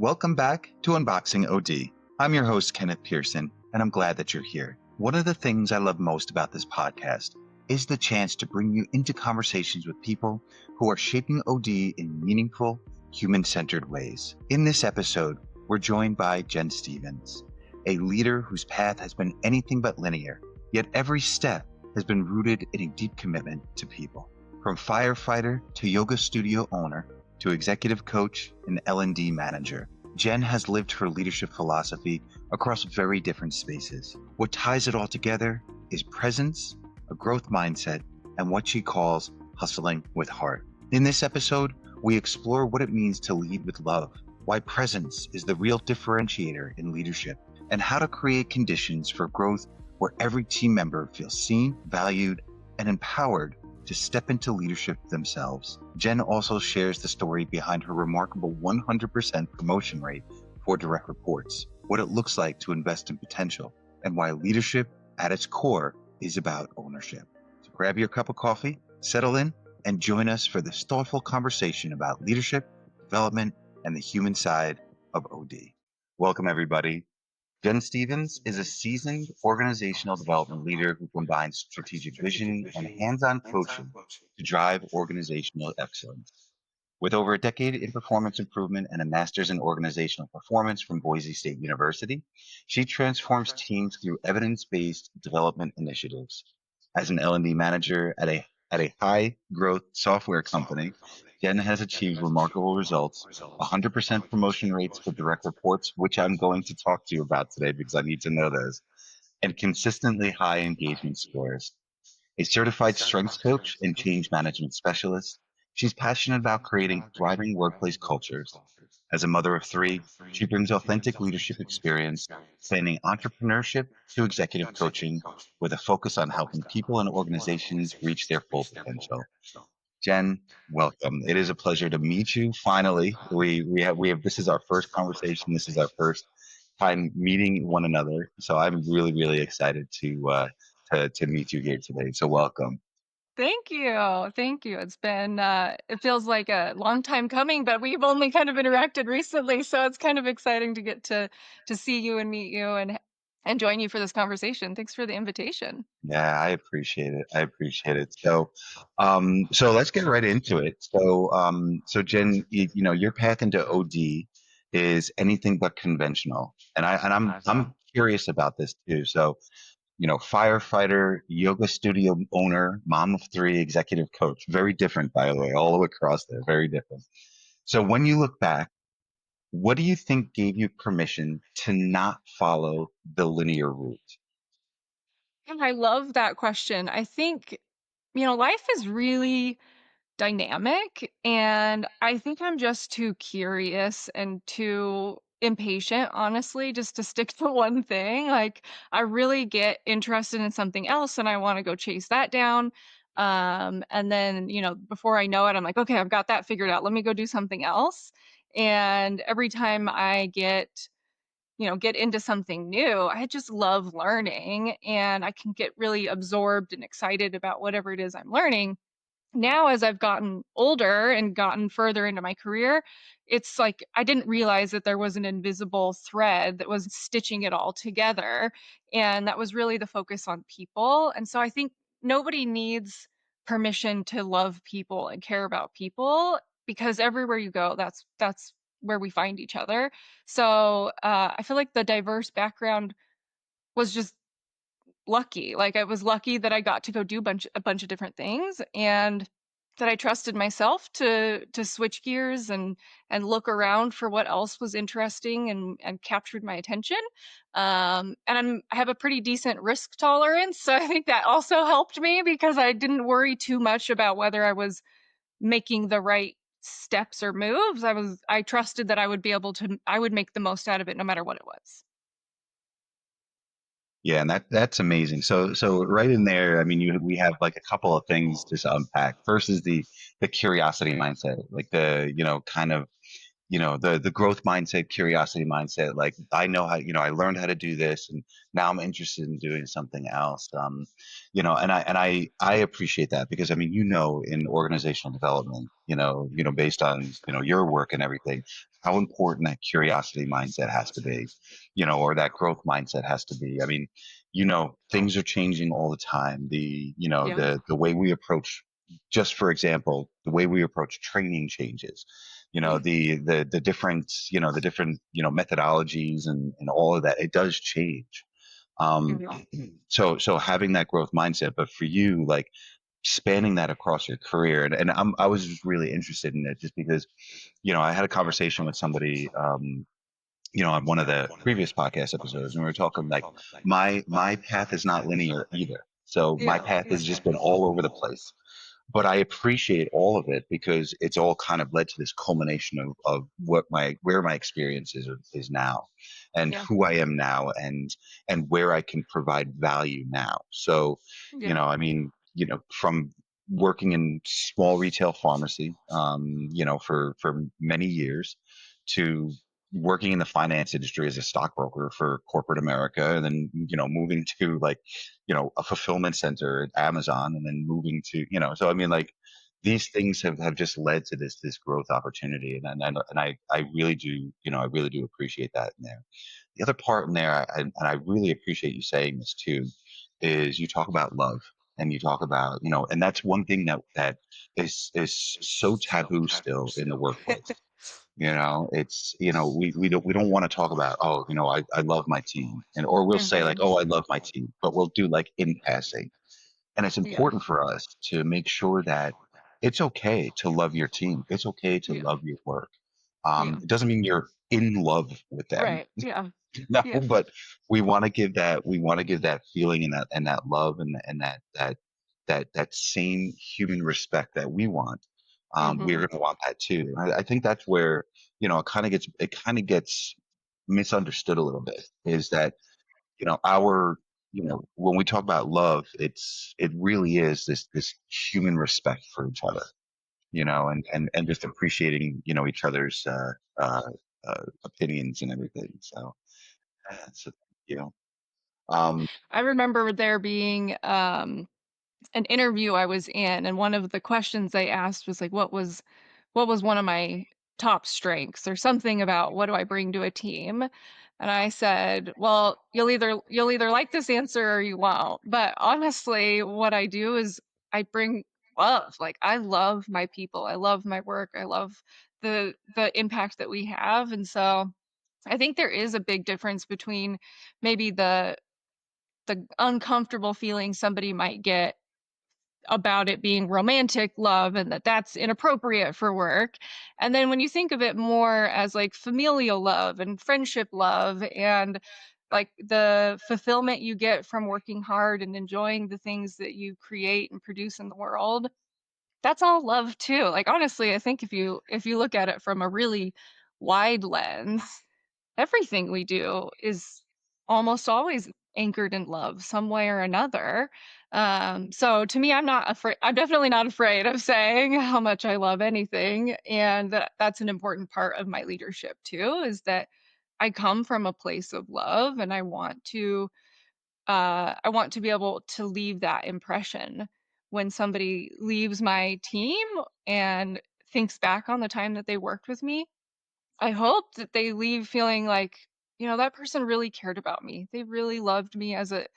Welcome back to Unboxing OD. I'm your host, Kenneth Pearson, and I'm glad that you're here. One of the things I love most about this podcast is the chance to bring you into conversations with people who are shaping OD in meaningful, human-centered ways. In this episode, we're joined by Jenn Stevens, a leader whose path has been anything but linear, yet every step has been rooted in a deep commitment to people. From firefighter to yoga studio owner to executive coach and L&D manager, Jenn has lived her leadership philosophy across very different spaces. What ties it all together is presence, a growth mindset, and what she calls hustling with heart. In this episode, we explore what it means to lead with love, why presence is the real differentiator in leadership, and how to create conditions for growth where every team member feels seen, valued, and empowered to step into leadership themselves. Jenn also shares the story behind her remarkable 100% promotion rate for direct reports, what it looks like to invest in potential, and why leadership at its core is about ownership. So grab your cup of coffee, settle in, and join us for this thoughtful conversation about leadership, development, and the human side of OD. Welcome, everybody. Jenn Stevens is a seasoned organizational development leader who combines strategic vision and hands-on coaching to drive organizational excellence. With over a decade in performance improvement and a master's in organizational performance from Boise State University, she transforms teams through evidence-based development initiatives. As an L&D manager at a high-growth software company, Jenn has achieved remarkable results, 100% promotion rates for direct reports, which I'm going to talk to you about today because I need to know those, and consistently high engagement scores. A certified strengths coach and change management specialist, she's passionate about creating thriving workplace cultures. As a mother of three, she brings authentic leadership experience, spanning entrepreneurship to executive coaching, with a focus on helping people and organizations reach their full potential. Jenn, welcome. It is a pleasure to meet you. Finally, we have this is our first conversation. This is our first time meeting one another. So I'm really excited to meet you here today. So welcome. Thank you. Thank you. It's been, it feels like a long time coming, but we've only kind of interacted recently. So it's kind of exciting to get to see you and meet you and join you for this conversation. Thanks for the invitation. Yeah, I appreciate it. I appreciate it. So let's get right into it. So Jenn, your path into OD is anything but conventional, and I'm curious about this too. So, firefighter, yoga studio owner, mom of three, executive coach. Very different, by the way, all the way across there. Very different. So when you look back, what do you think gave you permission to not follow the linear route? And I love that question. I think, life is really dynamic, and I think I'm just too curious and too impatient, honestly, just to stick to one thing. Like, I really get interested in something else and I want to go chase that down. And then, before I know it, I'm like, okay, I've got that figured out. Let me go do something else. And every time I get into something new, I just love learning and I can get really absorbed and excited about whatever it is I'm learning. Now, as I've gotten older and gotten further into my career, it's like I didn't realize that there was an invisible thread that was stitching it all together, and that was really the focus on people. And so I think nobody needs permission to love people and care about people, because everywhere you go, that's where we find each other. So I feel like the diverse background was just lucky. Like, I was lucky that I got to go do a bunch of different things, and that I trusted myself to switch gears and look around for what else was interesting and captured my attention. And I have a pretty decent risk tolerance, so I think that also helped me because I didn't worry too much about whether I was making the right steps or moves. I trusted that I would make the most out of it no matter what it was. Yeah, and that's amazing. So right in there, I mean, we have like a couple of things to unpack. First is the curiosity mindset, like the kind of the growth mindset, curiosity mindset. Like I know how, I learned how to do this, and now I'm interested in doing something else. And I appreciate that because I mean, in organizational development, based on your work and everything, how important that curiosity mindset has to be, or that growth mindset has to be. I mean, things are changing all the time. Yeah. The way we approach, just for example, the way we approach training changes. Yeah. The different methodologies and all of that, it does change. um Yeah. so having that growth mindset, but for you, like spanning that across your career, and I was just really interested in it just because I had a conversation with somebody, on one of the previous podcast episodes, and we were talking like my path is not linear either. So my Yeah. path has just been all over the place, but I appreciate all of it because it's all kind of led to this culmination of where my experience is now, and Yeah. who I am now, and where I can provide value now. So, Yeah. I mean, from working in small retail pharmacy, for many years, to working in the finance industry as a stockbroker for corporate America, and then moving to like a fulfillment center at Amazon, and then moving to so I mean, like these things have just led to this growth opportunity, and I really do, I really do appreciate that in there. The other part in there, and I really appreciate you saying this too, is you talk about love, and you talk about and that's one thing that is so taboo still in the workplace. It's we don't want to talk about, oh, I love my team, and or we'll say like, Mhm. oh, I love my team, but we'll do like in passing. And it's Yeah. important for us to make sure that it's okay to love your team. It's okay to Yeah. love your work. Yeah. It doesn't mean you're in love with them, Right. Yeah. no, Yeah. but we want to give that feeling, and that love, and that same human respect that we want. We're Mhm. going to want that too. I think that's where it kind of gets misunderstood a little bit. Is that our when we talk about love, it really is this human respect for each other, and just appreciating each other's opinions and everything. So you know um I remember there being an interview I was in, and one of the questions they asked was like, what was one of my top strengths or something about what do I bring to a team? And I said, well, you'll either like this answer or you won't. But honestly, what I do is I bring love. Like I love my people. I love my work. I love the impact that we have. And so I think there is a big difference between maybe the uncomfortable feeling somebody might get about it being romantic love and that that's inappropriate for work. And then when you think of it more as like familial love and friendship love and like the fulfillment you get from working hard and enjoying the things that you create and produce in the world, that's all love too. Like honestly, I think if you look at it from a really wide lens, everything we do is almost always anchored in love some way or another. So to me, I'm definitely not afraid of saying how much I love anything. And that's an important part of my leadership too, is that I come from a place of love and I want to be able to leave that impression when somebody leaves my team and thinks back on the time that they worked with me. I hope that they leave feeling like, that person really cared about me. They really loved me as a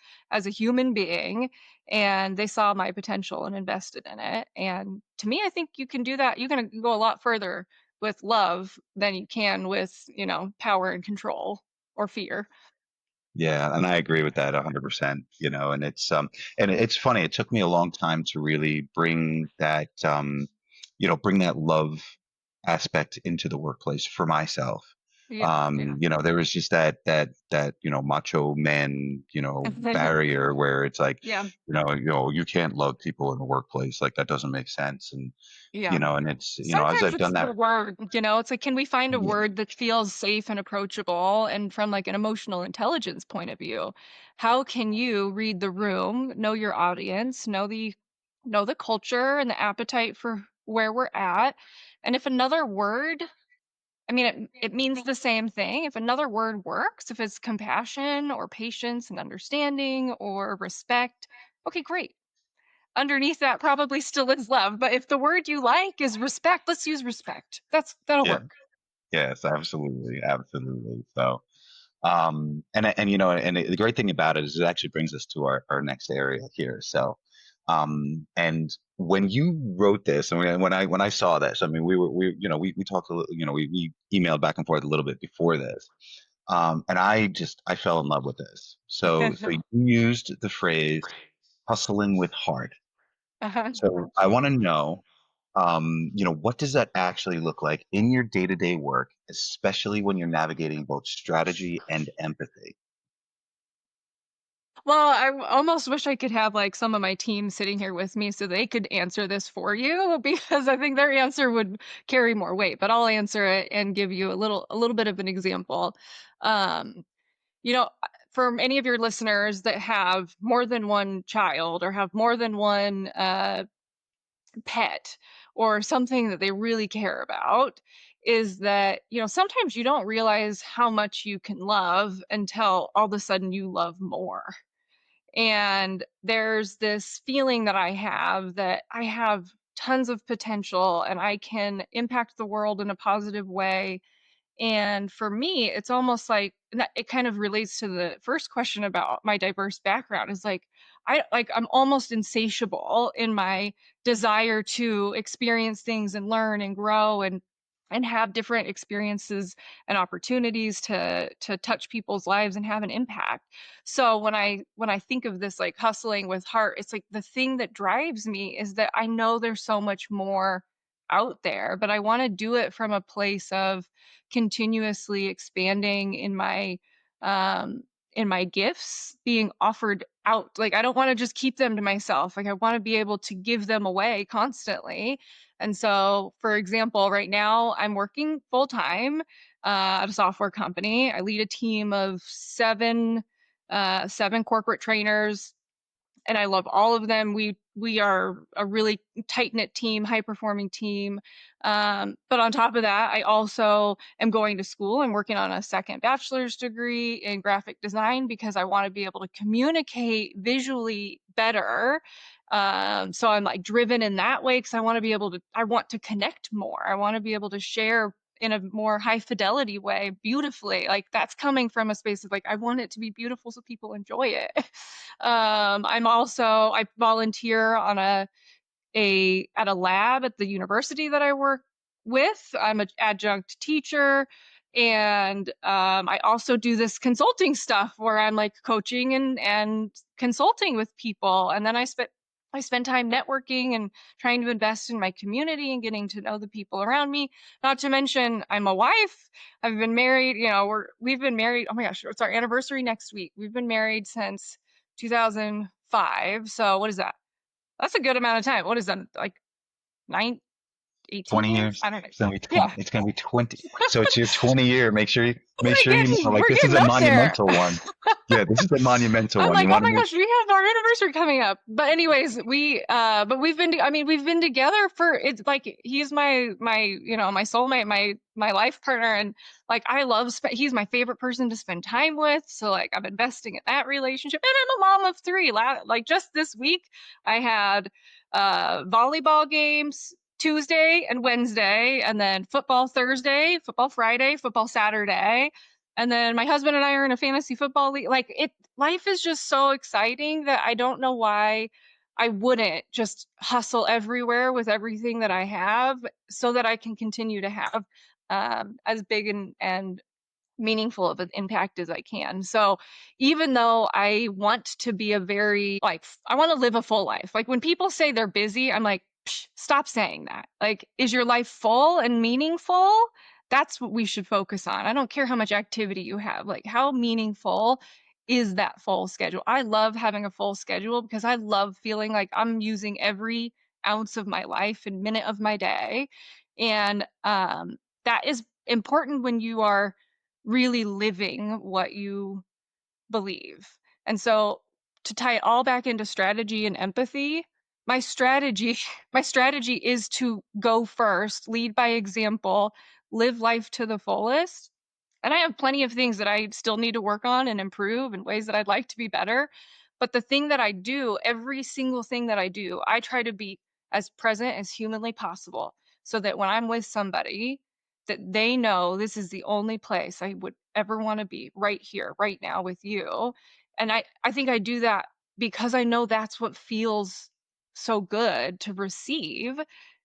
human being and they saw my potential and invested in it. And to me, I think you can do that. You can go a lot further with love than you can with, power and control or fear. Yeah, and I agree with that 100%, and it's funny, it took me a long time to really bring that love aspect into the workplace for myself. Yeah. Yeah. There was just that macho man, barrier where it's like, Yeah. you can't love people in the workplace, like that doesn't make sense. And Yeah. it's as Sometimes I've it's done the that. word, it's like, can we find a Yeah. word that feels safe and approachable? And from like an emotional intelligence point of view, how can you read the room, know your audience, know the culture and the appetite for where we're at? And if another word I mean, it means the same thing. If another word works, if it's compassion or patience and understanding or respect, okay, great. Underneath that probably still is love, but if the word you like is respect, let's use respect. That'll Yeah. work. Yes, absolutely, absolutely. So, and you know, the great thing about it is it actually brings us to our next area here. So, and when you wrote this, and when I saw this, I mean, we talked a little, we emailed back and forth a little bit before this, and I fell in love with this. So you used the phrase "hustling with heart." Uh-huh. So I want to know, what does that actually look like in your day-to-day work, especially when you're navigating both strategy and empathy? Well, almost wish I could have, like, some of my team sitting here with me so they could answer this for you because I think their answer would carry more weight, but I'll answer it and give you a little bit of an example. Um, for any of your listeners that have more than one child or have more than one, pet or something that they really care about, is that, sometimes you don't realize how much you can love until all of a sudden you love more. And there's this feeling that I have tons of potential and I can impact the world in a positive way. And for me, it's almost like and that it kind of relates to the first question about my diverse background is like I'm almost insatiable in my desire to experience things and learn and grow and have different experiences and opportunities to touch people's lives and have an impact. So when I think of this like hustling with heart, it's like the thing that drives me is that I know there's so much more out there, but I want to do it from a place of continuously expanding in my gifts being offered out. Like I don't want to just keep them to myself. Like I want to be able to give them away constantly. And so, for example, right now I'm working full time at a software company. I lead a team of seven corporate trainers and I love all of them. We are a really tight knit team, high performing team. But on top of that, I also am going to school. I'm working on a second bachelor's degree in graphic design because I want to be able to communicate visually better. So I'm like driven in that way because I want to connect more. I want to be able to share in a more high fidelity way beautifully. Like that's coming from a space of like I want it to be beautiful so people enjoy it. I volunteer on a at a lab at the university that I work with. I'm an adjunct teacher, and I also do this consulting stuff where I'm like coaching and consulting with people, and then I spend time networking and trying to invest in my community and getting to know the people around me. Not to mention, I'm a wife. I've been married. We've been married. Oh my gosh, it's our anniversary next week. We've been married since 2005. So what is that? That's a good amount of time. What is that? Like nine, 18 20 years? years. I don't know. It's gonna be Yeah. it's gonna be 20. So it's your 20 year. Make sure you know, like We're this is getting a up there. monumental one. Yeah, this is a monumental I'm one. like, You "Oh want to my make gosh, we have our anniversary coming up." But anyways, but we've been together for it's like he's my soulmate, my life partner and like he's my favorite person to spend time with. So like I'm investing in that relationship. And I'm a mom of three. Like just this week I had volleyball games Tuesday and Wednesday and then football Thursday, football Friday, football Saturday. And then my husband and I are in a fantasy football league. Life is just so exciting that I don't know why I wouldn't just hustle everywhere with everything that I have so that I can continue to have as big and meaningful of an impact as I can. So even though I want to be I want to live a full life. Like when people say they're busy, I'm like, psh, stop saying that. Like, is your life full and meaningful? That's what we should focus on. I don't care how much activity you have. Like, how meaningful is that full schedule? I love having a full schedule because I love feeling like I'm using every ounce of my life and minute of my day. And that is important when you are really living what you believe. And so to tie it all back into strategy and empathy, my strategy my strategy is to go first, lead by example, live life to the fullest. And I have plenty of things that I still need to work on and improve and ways that I'd like to be better. But the thing that I do, every single thing that I do, I try to be as present as humanly possible so that when I'm with somebody, that they know this is the only place I would ever want to be right here, right now with you. And I think I do that because I know that's what feels so good to receive.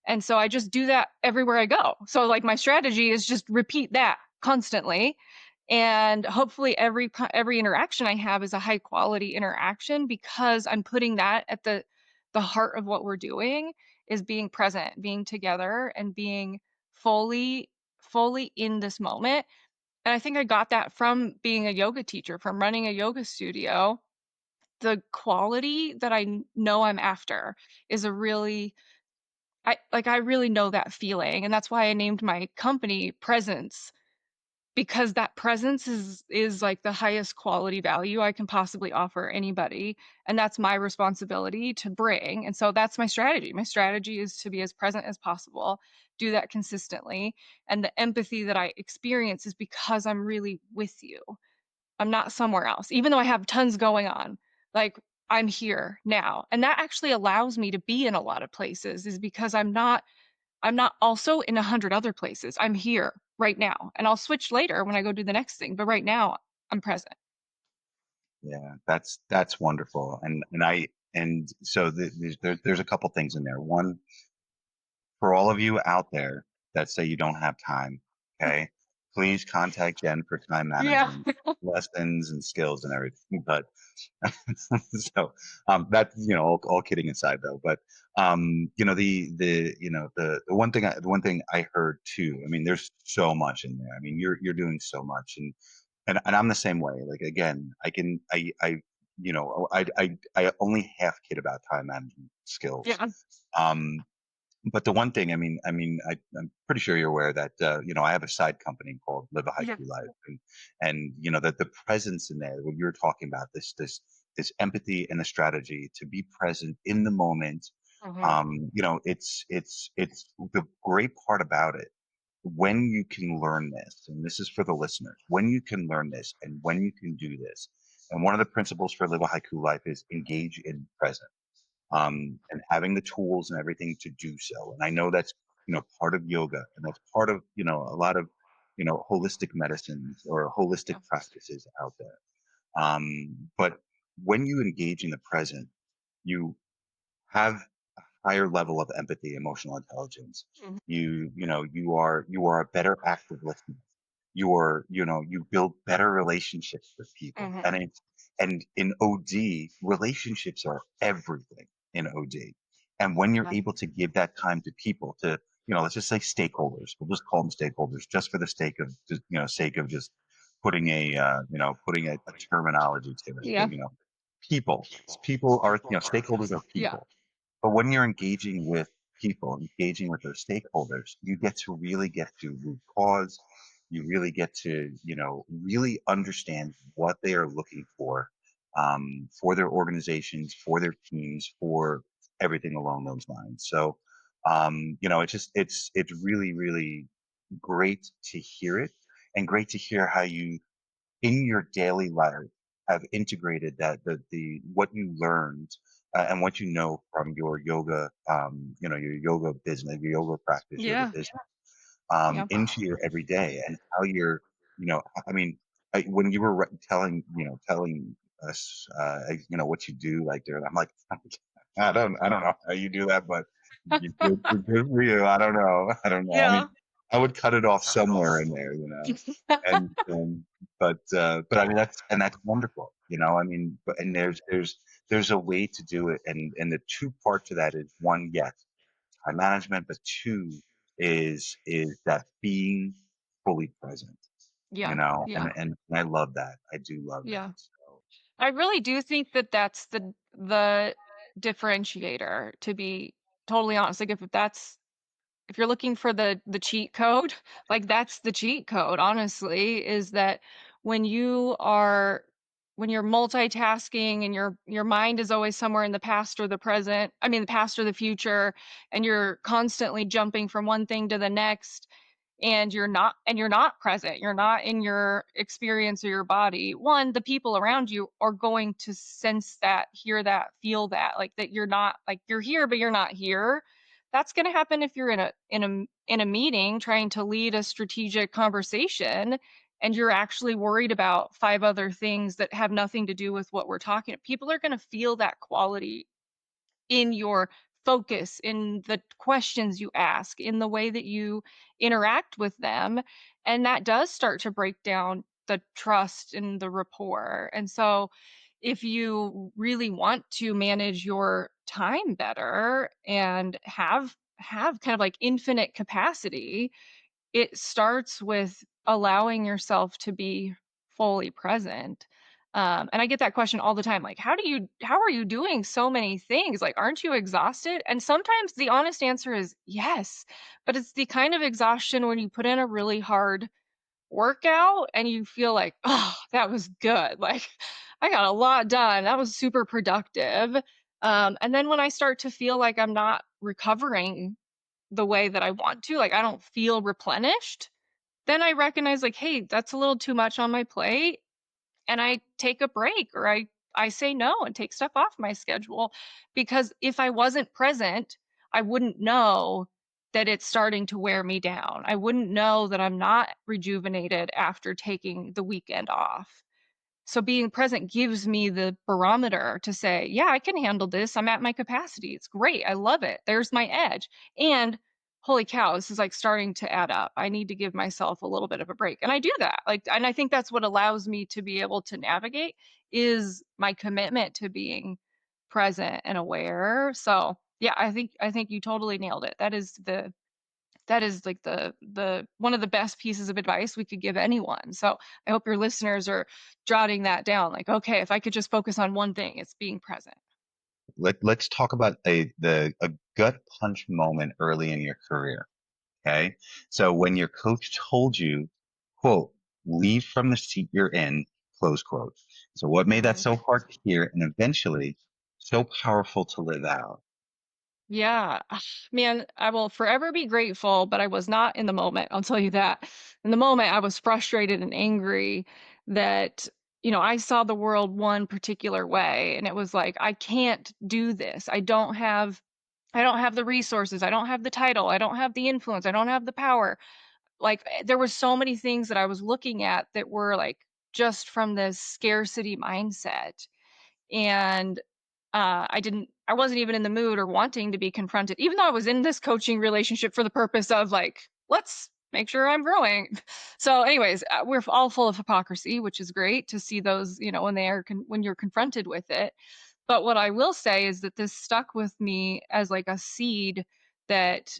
And so I just do that everywhere I go. So like my strategy is just repeat that constantly. And hopefully every interaction I have is a high quality interaction because I'm putting that at the heart of what we're doing is being present, being together and being fully in this moment. And I think I got that from being a yoga teacher, from running a yoga studio. The quality that know I'm after is a really I really know that feeling, and that's why I named my company Presence, because that presence is like the highest quality value I can possibly offer anybody, and that's my responsibility to bring, and so that's my strategy. My strategy is to be as present as possible, do that consistently, and the empathy that I experience is because I'm really with you. I'm not somewhere else, even though I have tons going on. Like, I'm here now, and that actually allows me to be in a lot of places is because I'm not also in 100 other places. I'm here right now, and I'll switch later when I go do the next thing, but right now, I'm present. Yeah, that's wonderful. And so there's a couple things in there. One, for all of you out there that say you don't have time, okay, please contact Jen for time Yeah. management lessons and skills and everything. But so that's all kidding aside though. But the one thing I heard too. I mean, there's so much in there. I mean, you're doing so much, and I'm the same way. Like again, I only half kid about time management skills. Yeah. Um, but the one thing, I'm pretty sure you're aware that I have a side company called Live a Yeah. Haiku Life, and that the presence in there, when you're talking about this empathy and the strategy to be present in the moment, Mhm. it's the great part about it when you can learn this, and this is for the listeners, when you can learn this and when you can do this, and one of the principles for Live a Haiku Life is engage in present and having the tools and everything to do so. And I know that's part of yoga, and that's part of a lot of holistic medicines or holistic Yeah. practices out there. But when you engage in the present, you have a higher level of empathy, emotional intelligence. Mhm. You are a better active listener. You build better relationships with people, Mhm. and in OD, relationships are everything in OD. And when you're Yeah. able to give that time to people, to let's just say stakeholders, we'll just call them stakeholders, just for the sake of just putting a terminology to it. Yeah. People, people are stakeholders are Yeah. people, but when you're engaging with people, engaging with those stakeholders, you get to really get to root cause. You really get to, really understand what they are looking for their organizations, for their teams, for everything along those lines. So, it's really, really great to hear it, and great to hear how you in your daily life have integrated the what you learned and what you know from your yoga business, your yoga practice, yoga Yeah. business, Yeah. into your everyday, and how you're, I mean, when you were telling us, what you do, like there, I'm like, I don't know how you do that, but good for you. I don't know. I don't know. I mean, Yeah. I would cut it off somewhere in there, and but I mean that's wonderful, I mean, and there's a way to do it, and the two parts of that is one, yes, time management, but two is that being fully present, Yeah. Yeah. and I love that. I do love that. Yeah. So I really do think that that's the differentiator, to be totally honest. Like if you're looking for the cheat code, like that's the cheat code, honestly, is that when you are when you're multitasking and your mind is always somewhere in the past or the present, the past or the future, and you're constantly jumping from one thing to the next, and you're not present, you're not in your experience or your body, one, the people around you are going to sense that, hear that, feel that, like that you're not, like you're here but you're not here. That's going to happen if you're in a meeting trying to lead a strategic conversation and you're actually worried about five other things that have nothing to do with what we're talking. People are going to feel that quality in your focus, in the questions you ask, in the way that you interact with them. And that does start to break down the trust and the rapport. And so, if you really want to manage your time better and have kind of like infinite capacity, it starts with allowing yourself to be fully present. And I get that question all the time, like, how are you doing so many things? Like, aren't you exhausted? And sometimes the honest answer is yes, but it's the kind of exhaustion when you put in a really hard workout and you feel like, oh, that was good. Like, I got a lot done. That was super productive. And then when I start to feel like I'm not recovering the way that I want to, like I don't feel replenished, then I recognize like, "Hey, that's a little too much on my plate," and I take a break or I say no and take stuff off my schedule because if I wasn't present, I wouldn't know that it's starting to wear me down. I wouldn't know that I'm not rejuvenated after taking the weekend off. So being present gives me the barometer to say, yeah, I can handle this. I'm at my capacity. It's great. I love it. There's my edge. And holy cow, this is like starting to add up. I need to give myself a little bit of a break. And I do that. Like, and I think that's what allows me to be able to navigate is my commitment to being present and aware. So yeah, I think you totally nailed it. That is like the one of the best pieces of advice we could give anyone. So I hope your listeners are jotting that down. Like, okay, if I could just focus on one thing, it's being present. Let's talk about a gut punch moment early in your career. Okay. So when your coach told you, quote, leave from the seat you're in, close quote. So what made that Mhm. so hard to hear and eventually so powerful to live out? Yeah. Man, I will forever be grateful, but I was not in the moment. I'll tell you that. In the moment, I was frustrated and angry that, I saw the world one particular way. And it was like, I can't do this. I don't have the resources. I don't have the title. I don't have the influence. I don't have the power. Like there were so many things that I was looking at that were like just from this scarcity mindset. And I wasn't even in the mood or wanting to be confronted, even though I was in this coaching relationship for the purpose of like, let's make sure I'm growing. So, anyways, we're all full of hypocrisy, which is great to see those, when when you're confronted with it. But what I will say is that this stuck with me as like a seed that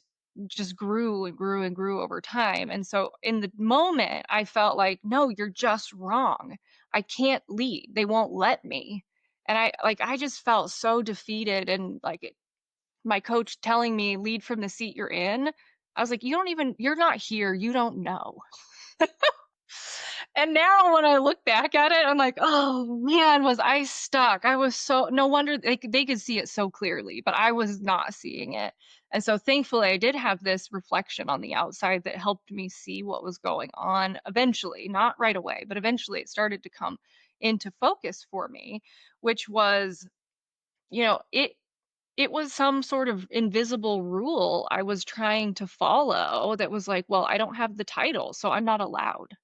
just grew and grew and grew over time. And so in the moment, I felt like, no, you're just wrong. I can't lead. They won't let me. And I just felt so defeated and like my coach telling me lead from the seat you're in. I was like, you're not here. You don't know. And now when I look back at it, I'm like, "Oh, man, was I stuck." I was so no wonder they could see it so clearly, but I was not seeing it. And so thankfully, I did have this reflection on the outside that helped me see what was going on eventually, not right away, but eventually it started to come into focus for me, which was, it was some sort of invisible rule I was trying to follow that was like, "Well, I don't have the title, so I'm not allowed."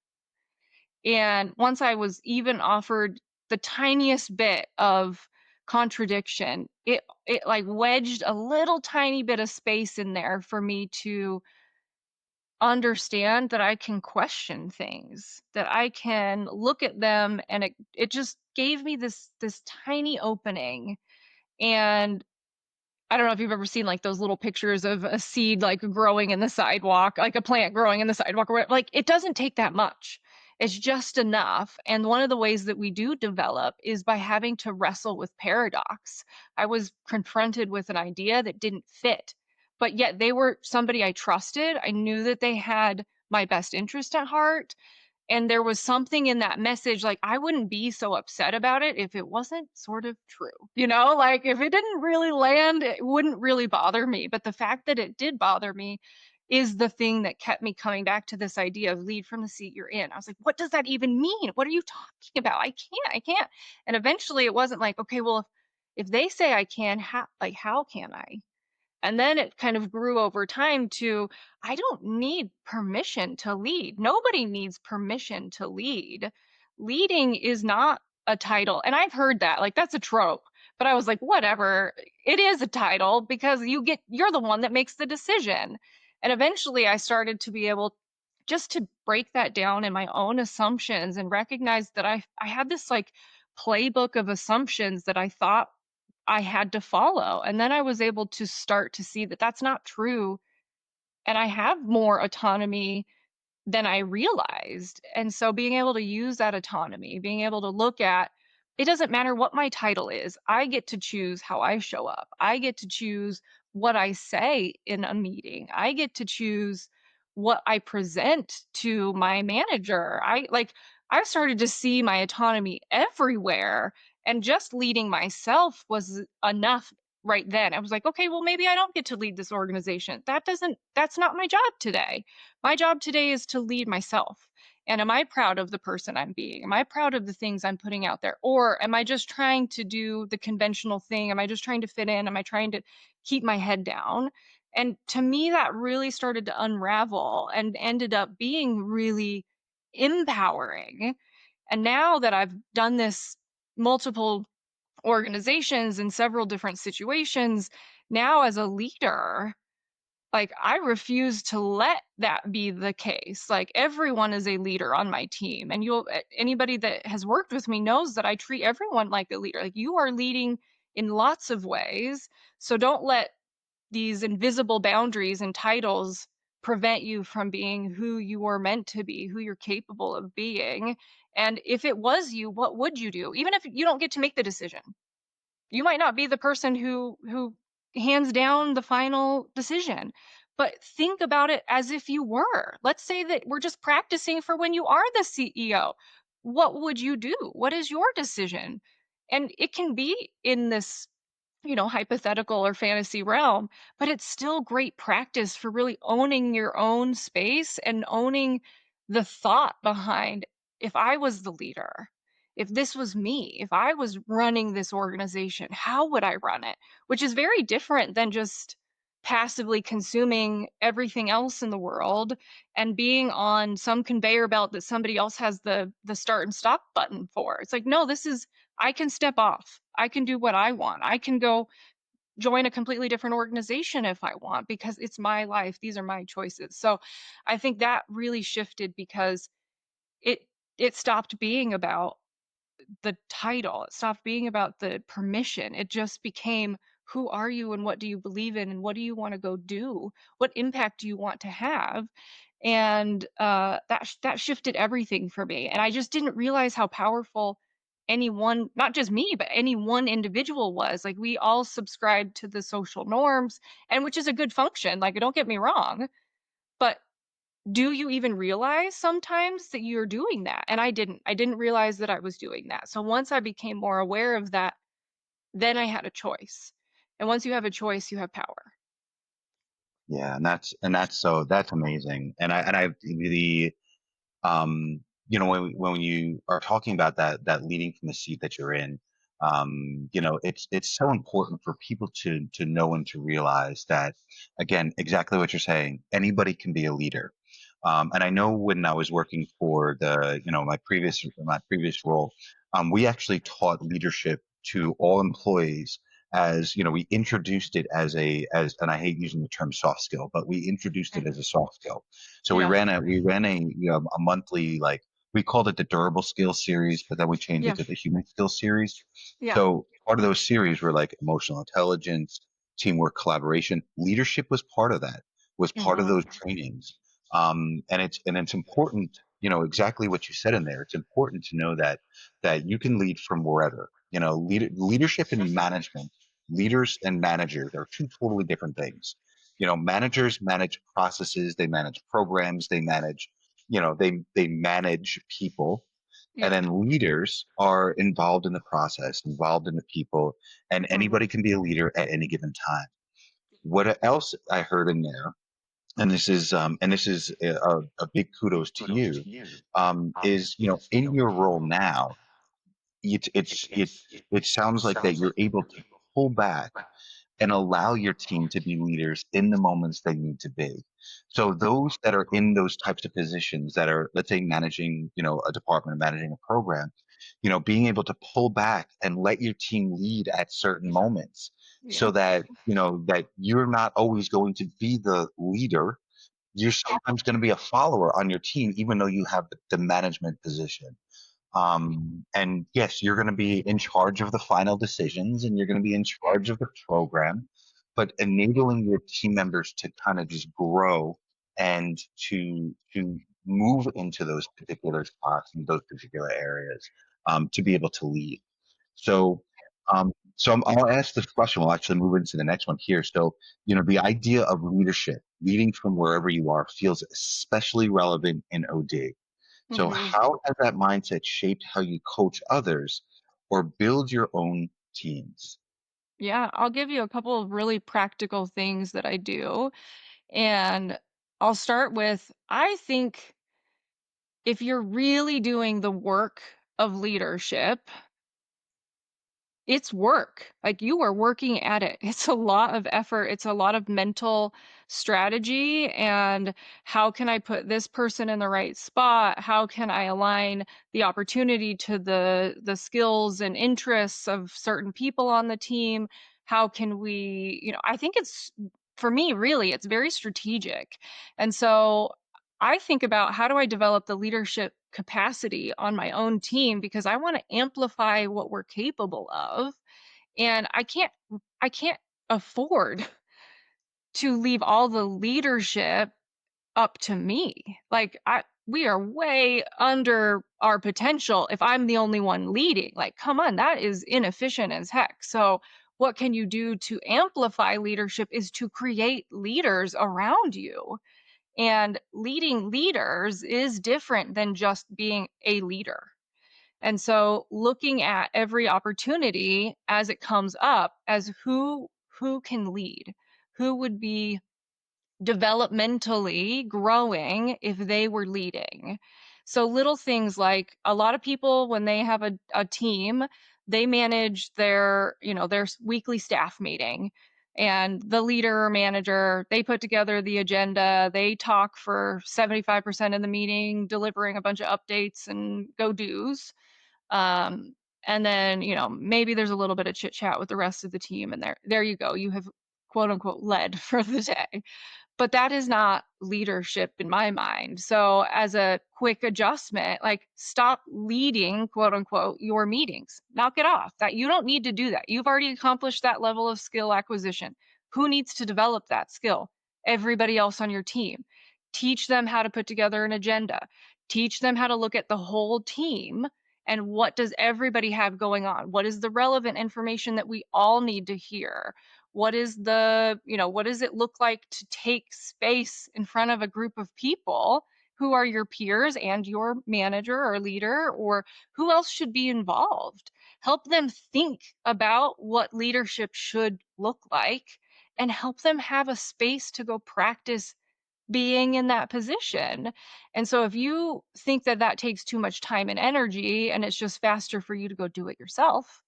And once I was even offered the tiniest bit of contradiction, it like wedged a little tiny bit of space in there for me to understand that I can question things, that I can look at them and it just gave me this tiny opening. And I don't know if you've ever seen like those little pictures of a seed like growing in the sidewalk, like a plant growing in the sidewalk or whatever. Like it doesn't take that much. It's just enough. And one of the ways that we do develop is by having to wrestle with paradox. I was confronted with an idea that didn't fit, but yet they were somebody I trusted. I knew that they had my best interest at heart. And there was something in that message, like, I wouldn't be so upset about it if it wasn't sort of true, Like, if it didn't really land, it wouldn't really bother me, but the fact that it did bother me is the thing that kept me coming back to this idea of lead from the seat you're in. I was like, what does that even mean? What are you talking about? I can't. And eventually it wasn't like, okay, well, if they say I can, how can I? And then it kind of grew over time to, I don't need permission to lead. Nobody needs permission to lead. Leading is not a title. And I've heard that, like, that's a trope. But I was like, whatever. It is a title because you're the one that makes the decision. And eventually I started to be able just to break that down in my own assumptions and recognize that I had this like playbook of assumptions that I thought I had to follow. And then I was able to start to see that that's not true. And I have more autonomy than I realized. And so being able to use that autonomy, being able to look at it doesn't matter what my title is. I get to choose how I show up. I get to choose what I say in a meeting. I get to choose what I present to my manager. I started to see my autonomy everywhere and just leading myself was enough right then. I was like, okay, well maybe I don't get to lead this organization. That's not my job today. My job today is to lead myself. And am I proud of the person I'm being? Am I proud of the things I'm putting out there? Or am I just trying to do the conventional thing? Am I just trying to fit in? Am I trying to keep my head down? And to me, that really started to unravel and ended up being really empowering. And now that I've done this multiple organizations in several different situations, now as a leader, like, I refuse to let that be the case. Like, everyone is a leader on my team, and anybody that has worked with me knows that I treat everyone like a leader. Like, you are leading in lots of ways, so don't let these invisible boundaries and titles prevent you from being who you are meant to be, who you're capable of being. And if it was you, what would you do? Even if you don't get to make the decision, you might not be the person who hands down the final decision, but think about it as if you were. Let's say that we're just practicing for when you are the CEO. What would you do? What is your decision? And it can be in this, hypothetical or fantasy realm, but it's still great practice for really owning your own space and owning the thought behind, if I was the leader, if this was me, if I was running this organization, how would I run it? Which is very different than just passively consuming everything else in the world and being on some conveyor belt that somebody else has the start and stop button for. It's like, no, this is I can step off. I can do what I want. I can go join a completely different organization if I want because it's my life. These are my choices. So I think that really shifted because it it stopped being about the title. It stopped being about the permission. It just became, who are you and what do you believe in and what do you want to go do? What impact do you want to have? And that shifted everything for me. And I just didn't realize how powerful any one, not just me, but any one individual was. Like, we all subscribe to the social norms, and which is a good function. Like, don't get me wrong, but do you even realize sometimes that you're doing that? And I didn't realize that I was doing that. So once I became more aware of that, then I had a choice. And once you have a choice, you have power. Yeah, that's amazing. And I the when you are talking about that leading from the seat that you're in, it's so important for people to know and to realize that, again, exactly what you're saying, anybody can be a leader. And I know when I was working for my previous role, we actually taught leadership to all employees. As you know, we introduced it as and I hate using the term soft skill, but we introduced it Mm. as a soft skill. So we Yeah. ran a monthly, like, we called it the durable skills series, but then we changed it Yeah. to the human skills series. Yeah. So part of those series were like emotional intelligence, teamwork, collaboration. Leadership was part of that, was part of Mhm. those trainings. And it's important, exactly what you said in there. It's important to know that you can lead from wherever. Leadership and management, leaders and managers are two totally different things. Managers manage processes, they manage programs, they manage people, and Yeah. then leaders are involved in the process, involved in the people, and Mhm. anybody can be a leader at any given time. What else I heard in there and this is a big kudos to you, is, in your role now, it sounds like that you're able to pull back and allow your team to be leaders in the moments they need to be. So those that are in those types of positions that are, let's say, managing, a department, managing a program, being able to pull back and let your team lead at certain moments so Yeah. that, that you're not always going to be the leader. You're sometimes going to be a follower on your team, even though you have the management position. And yes, you're going to be in charge of the final decisions and you're going to be in charge of the program, but enabling your team members to kind of just grow and to move into those particular spots and those particular areas, to be able to lead. So, I'll ask this question. We'll actually move into the next one here. So, the idea of leadership, leading from wherever you are, feels especially relevant in OD. So, Hmm. how has that mindset shaped how you coach others or build your own teams? Yeah, I'll give you a couple of really practical things that I do. And I'll start with I think if you're really doing the work of leadership, it's work. Like, you are working at it. It's a lot of effort. It's a lot of mental strategy. And how can I put this person in the right spot? How can I align the opportunity to the skills and interests of certain people on the team? How can we, I think it's for me, really, it's very strategic. And so I think about how do I develop the leadership capacity on my own team because I want to amplify what we're capable of, and I can't afford to leave all the leadership up to me. Like, I we are way under our potential if I'm the only one leading. Like, come on, that is inefficient as heck. So what can you do to amplify leadership is to create leaders around you, and leading leaders is different than just being a leader. And so looking at every opportunity as it comes up as who can lead, who would be developmentally growing if they were leading. So little things like a lot of people when they have a team, they manage their weekly staff meeting. And the leader or manager, they put together the agenda, they talk for 75% of the meeting, delivering a bunch of updates and go do's. Um, and then, maybe there's a little bit of chit chat with the rest of the team, and there you go. You have quote unquote led for the day. But that is not leadership in my mind. So as a quick adjustment, like, stop leading, quote unquote, your meetings. Knock it off. That you don't need to do that. You've already accomplished that level of skill acquisition. Who needs to develop that skill? Everybody else on your team. Teach them how to put together an agenda. Teach them how to look at the whole team and what does everybody have going on? What is the relevant information that we all need to hear? What does it look like to take space in front of a group of people who are your peers and your manager or leader, or who else should be involved? Help them think about what leadership should look like and help them have a space to go practice being in that position. And so if you think that that takes too much time and energy and it's just faster for you to go do it yourself,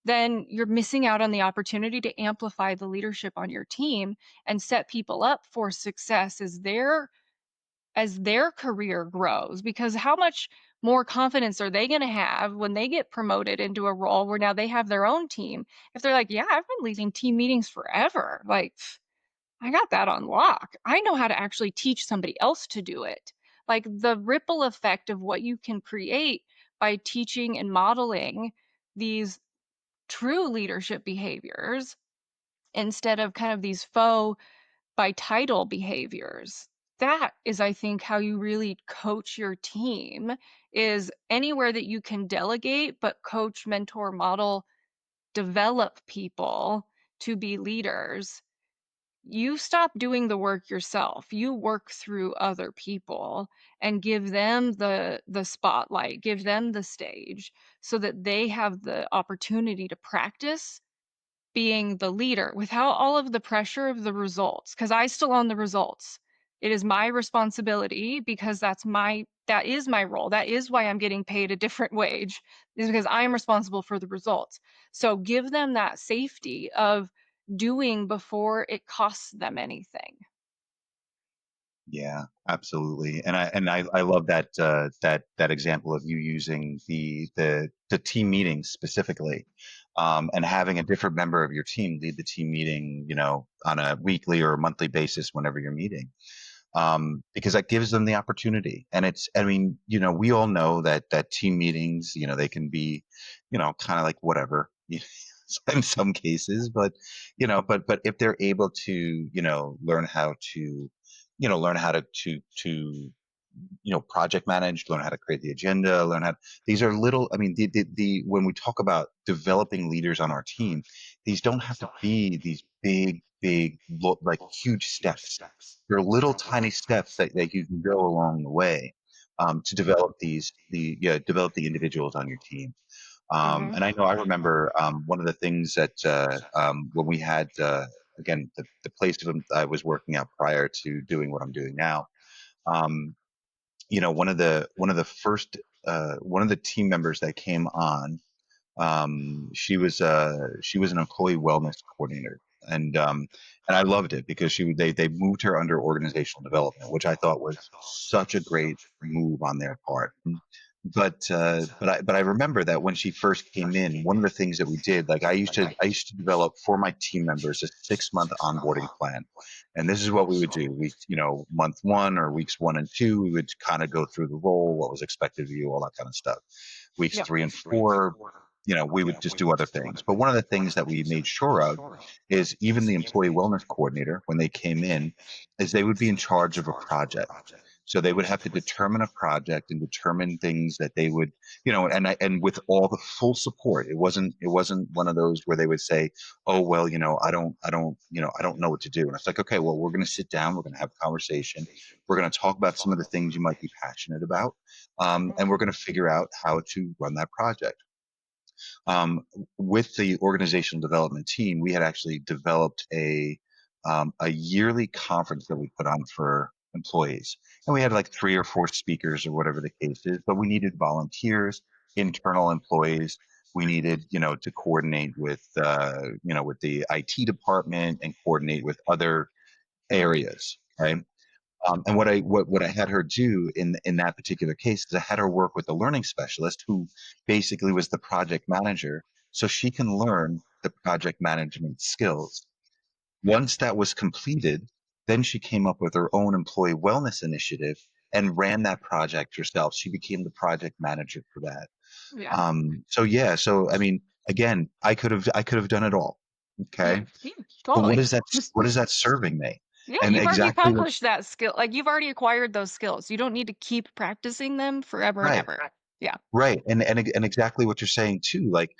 then you're missing out on the opportunity to amplify the leadership on your team and set people up for success as their career grows, because how much more confidence are they going to have when they get promoted into a role where now they have their own team if they're like, yeah, I've been leading team meetings forever, like, I got that on lock. I know how to actually teach somebody else to do it. Like, the ripple effect of what you can create by teaching and modeling these true leadership behaviors instead of kind of these faux by title behaviors. That is, I think, how you really coach your team, is anywhere that you can delegate, but coach, mentor, model, develop people to be leaders. You stop doing the work yourself. You work through other people and give them the spotlight, give them the stage so that they have the opportunity to practice being the leader without all of the pressure of the results, because I still own the results. It is my responsibility because that is my role. That is why I'm getting paid a different wage, is because I'm responsible for the results. So give them that safety of doing before it costs them anything. Yeah, absolutely. And I love that that example of you using the team meetings specifically, and having a different member of your team lead the team meeting, on a weekly or monthly basis whenever you're meeting, because that gives them the opportunity. And I mean, we all know that team meetings, they can be, kind of like whatever, in some cases, but if they're able to, learn how to, learn how to project manage, learn how to create the agenda, learn how. These are little. I mean, the when we talk about developing leaders on our team, these don't have to be these big, like huge steps. There are little tiny steps that you can go along the way, to develop develop the individuals on your team. Mhm. And I remember, one of the things that, when we had, again, the place I was working at prior to doing what I'm doing now. Um, one of the team members that came on, she was an employee wellness coordinator, and I loved it because they moved her under organizational development, which I thought was such a great move on their part. But I remember that when she first came in, one of the things that we did, like I used to develop for my team members a 6 month onboarding plan. And this is what we would do. Month one or weeks 1 and 2, we would kind of go through the role, what was expected of you, all that kind of stuff. Weeks Yep. 3 and 4, we would just do other things. But one of the things that we made sure of is even the employee wellness coordinator, when they came in, is they would be in charge of a project. So they would have to determine a project and determine things that they would, and with all the full support. It wasn't one of those where they would say, "Oh, well, I don't know what to do." And it's like, okay, well, we're going to sit down, we're going to have a conversation, we're going to talk about some of the things you might be passionate about, and we're going to figure out how to run that project. um, with the organizational development team, we had actually developed a yearly conference that we put on for employees, and we had like 3 or 4 speakers or whatever the case is. But we needed volunteers, internal employees. We needed, to coordinate with the IT department and coordinate with other areas, right? And what I had her do in that particular case is I had her work with the learning specialist who basically was the project manager, so she can learn the project management skills. Once that was completed, then she came up with her own employee wellness initiative and ran that project herself. She became the project manager for that. Yeah. So yeah, so I mean, again, I could have done it all. Yeah. Okay, Yeah. but Totally. what is that serving me? Yeah, And you've already exactly what. accomplished that skill. Like you've already acquired those skills. You don't need to keep practicing them forever and Right. ever. Yeah. Right, and exactly what you're saying too. Like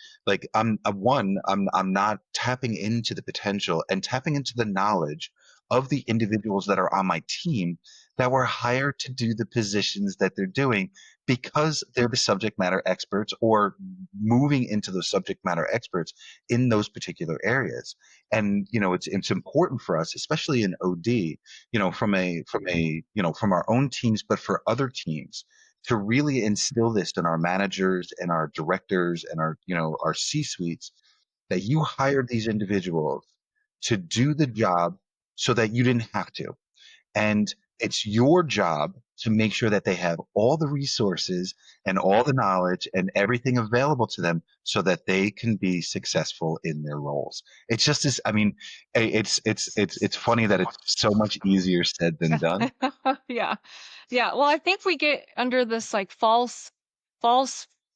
I'm not tapping into the potential and tapping into the knowledge of the individuals that are on my team that were hired to do the positions that they're doing because they're the subject matter experts or moving into the subject matter experts in those particular areas. And it's important for us, especially in OD, from our own teams, but for other teams to really instill this in our managers and our directors and our C suites, that you hired these individuals to do the job so that you didn't have to. And it's your job to make sure that they have all the resources and all the knowledge and everything available to them so that they can be successful in their roles. It's just this, I mean, it's funny that it's so much easier said than done. Yeah. Yeah. Well, I think we get under this like false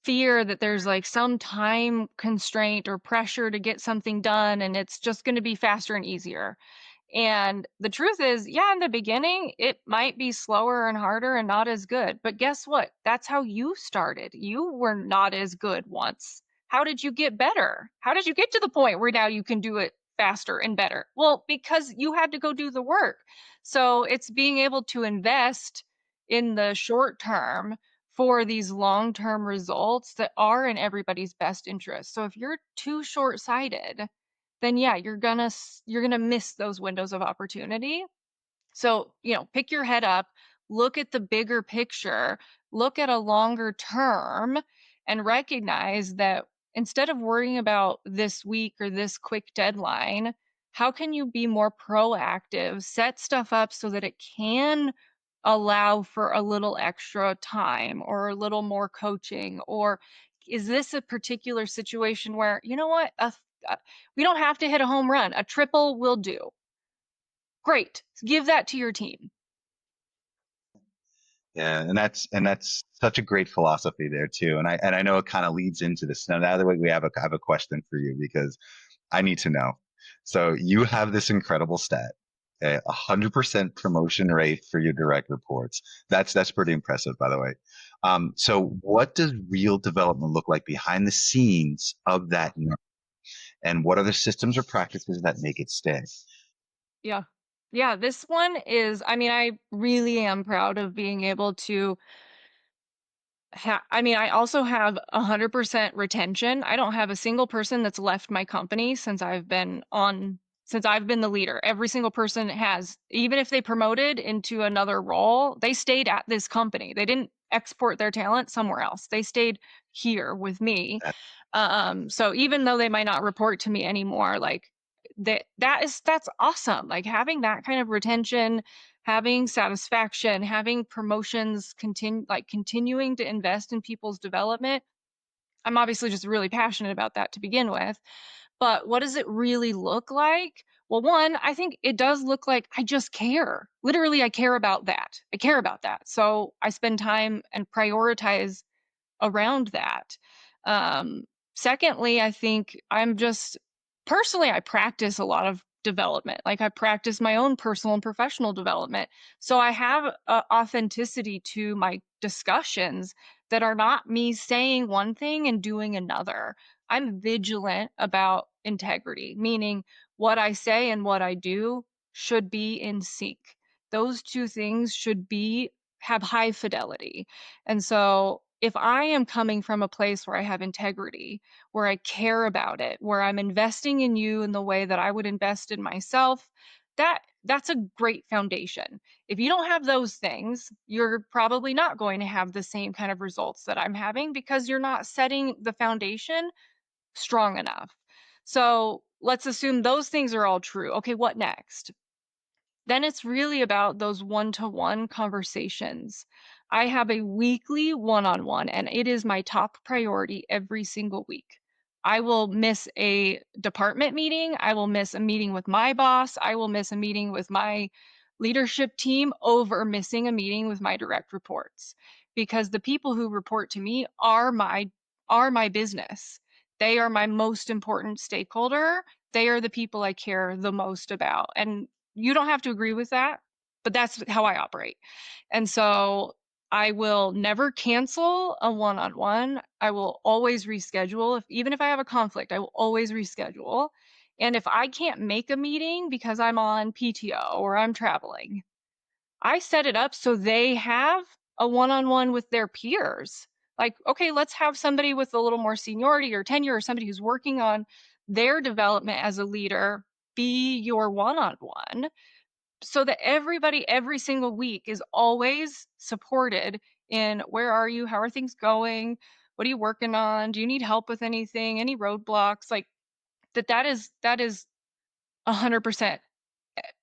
fear that there's like some time constraint or pressure to get something done and it's just going to be faster and easier. And the truth is, yeah, in the beginning, it might be slower and harder and not as good. But guess what? That's how you started. You were not as good once. How did you get better? How did you get to the point where now you can do it faster and better? Well, because you had to go do the work. So it's being able to invest in the short term for these long term results that are in everybody's best interest. So if you're too short sighted, then yeah, you're gonna miss those windows of opportunity. So, pick your head up, look at the bigger picture, look at a longer term, and recognize that instead of worrying about this week or this quick deadline, how can you be more proactive, set stuff up so that it can allow for a little extra time or a little more coaching? Or is this a particular situation where, you know what, we don't have to hit a home run, a triple will do. Great. Give that to your team. Yeah, and that's such a great philosophy there too. And I know it kind of leads into this. Now that we have a question for you because I need to know. So you have this incredible stat, 100% promotion rate for your direct reports. That's pretty impressive, by the way. So what does real development look like behind the scenes of that number? And what are the systems or practices that make it stay? Yeah. Yeah, this one is, I mean, I really am proud of being able to I mean, I also have 100% retention. I don't have a single person that's left my company since I've been the leader. Every single person has, even if they promoted into another role, they stayed at this company. They didn't export their talent somewhere else. They stayed here with me. That, So even though they might not report to me anymore, like that's awesome. Like having that kind of retention, having satisfaction, having promotions, continuing to invest in people's development. I'm obviously just really passionate about that to begin with. But what does it really look like? Well, one, I think it does look like I just care. Literally, I care about that. I care about that. So I spend time and prioritize around that. Um, Secondly, I think I'm just personally, I practice a lot of development. Like I practice my own personal and professional development. So I have authenticity to my discussions that are not me saying one thing and doing another. I'm vigilant about integrity, meaning what I say and what I do should be in sync. Those two things should be have high fidelity. And so if I am coming from a place where I have integrity, where I care about it, where I'm investing in you in the way that I would invest in myself, that's a great foundation. If you don't have those things, you're probably not going to have the same kind of results that I'm having because you're not setting the foundation strong enough. So let's assume those things are all true. Okay, what next? Then it's really about those one-to-one conversations. I have a weekly one-on-one, and it is my top priority every single week. I will miss a department meeting. I will miss a meeting with my boss. I will miss a meeting with my leadership team over missing a meeting with my direct reports because the people who report to me are my business. They are my most important stakeholder. They are the people I care the most about. And you don't have to agree with that, but that's how I operate. And so I will never cancel a one-on-one. I will always reschedule. Even if I have a conflict, I will always reschedule. And if I can't make a meeting because I'm on PTO or I'm traveling, I set it up so they have a one-on-one with their peers. Like, okay, let's have somebody with a little more seniority or tenure or somebody who's working on their development as a leader be your one-on-one so that everybody every single week is always supported in where are you? How are things going? What are you working on? Do you need help with anything? Any roadblocks? Like that is 100%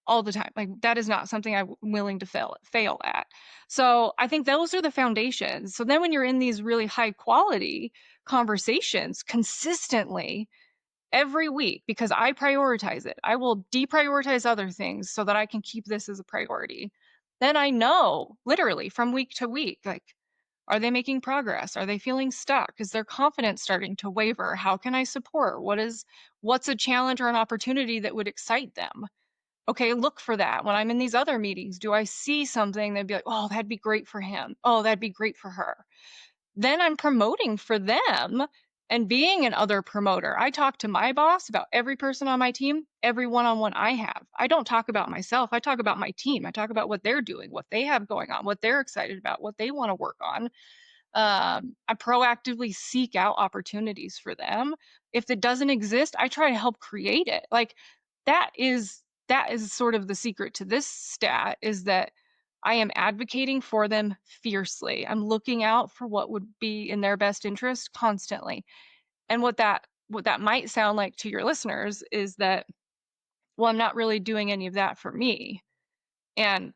all the time. Like that is not something I'm willing to fail at. So I think those are the foundations. So then when you're in these really high quality conversations consistently, every week because I prioritize it. I will deprioritize other things so that I can keep this as a priority. Then I know literally from week to week, like, are they making progress? Are they feeling stuck? Is their confidence starting to waver? How can I support? What's a challenge or an opportunity that would excite them? Okay, look for that. When I'm in these other meetings, do I see something that'd be like, oh, that'd be great for him. Oh, that'd be great for her. Then I'm promoting for them and being an other promoter. I talk to my boss about every person on my team, every one-on-one I have. I don't talk about myself. I talk about my team. I talk about what they're doing, what they have going on, what they're excited about, what they want to work on. I proactively seek out opportunities for them. If it doesn't exist, I try to help create it. Like that is that is sort of the secret to this stat, is that I am advocating for them fiercely. I'm looking out for what would be in their best interest constantly. And what that might sound like to your listeners is that, well, I'm not really doing any of that for me. And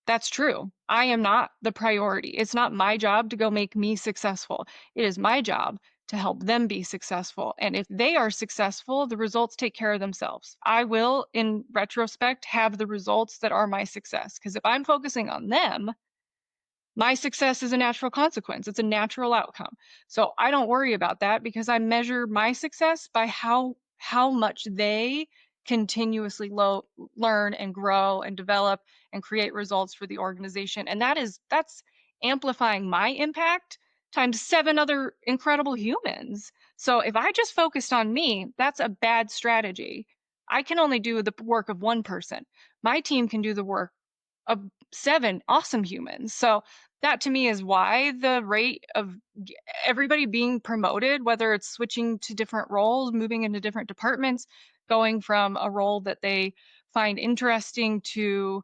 that's true. I am not the priority. It's not my job to go make me successful. It is my job to help them be successful. And if they are successful, the results take care of themselves. I will, in retrospect, have the results that are my success. Because if I'm focusing on them, my success is a natural consequence. It's a natural outcome. So I don't worry about that because I measure my success by how much they continuously learn and grow and develop and create results for the organization. And that's amplifying my impact times 7 other incredible humans. So if I just focused on me, that's a bad strategy. I can only do the work of one person. My team can do the work of 7 awesome humans. So that to me is why the rate of everybody being promoted, whether it's switching to different roles, moving into different departments, going from a role that they find interesting to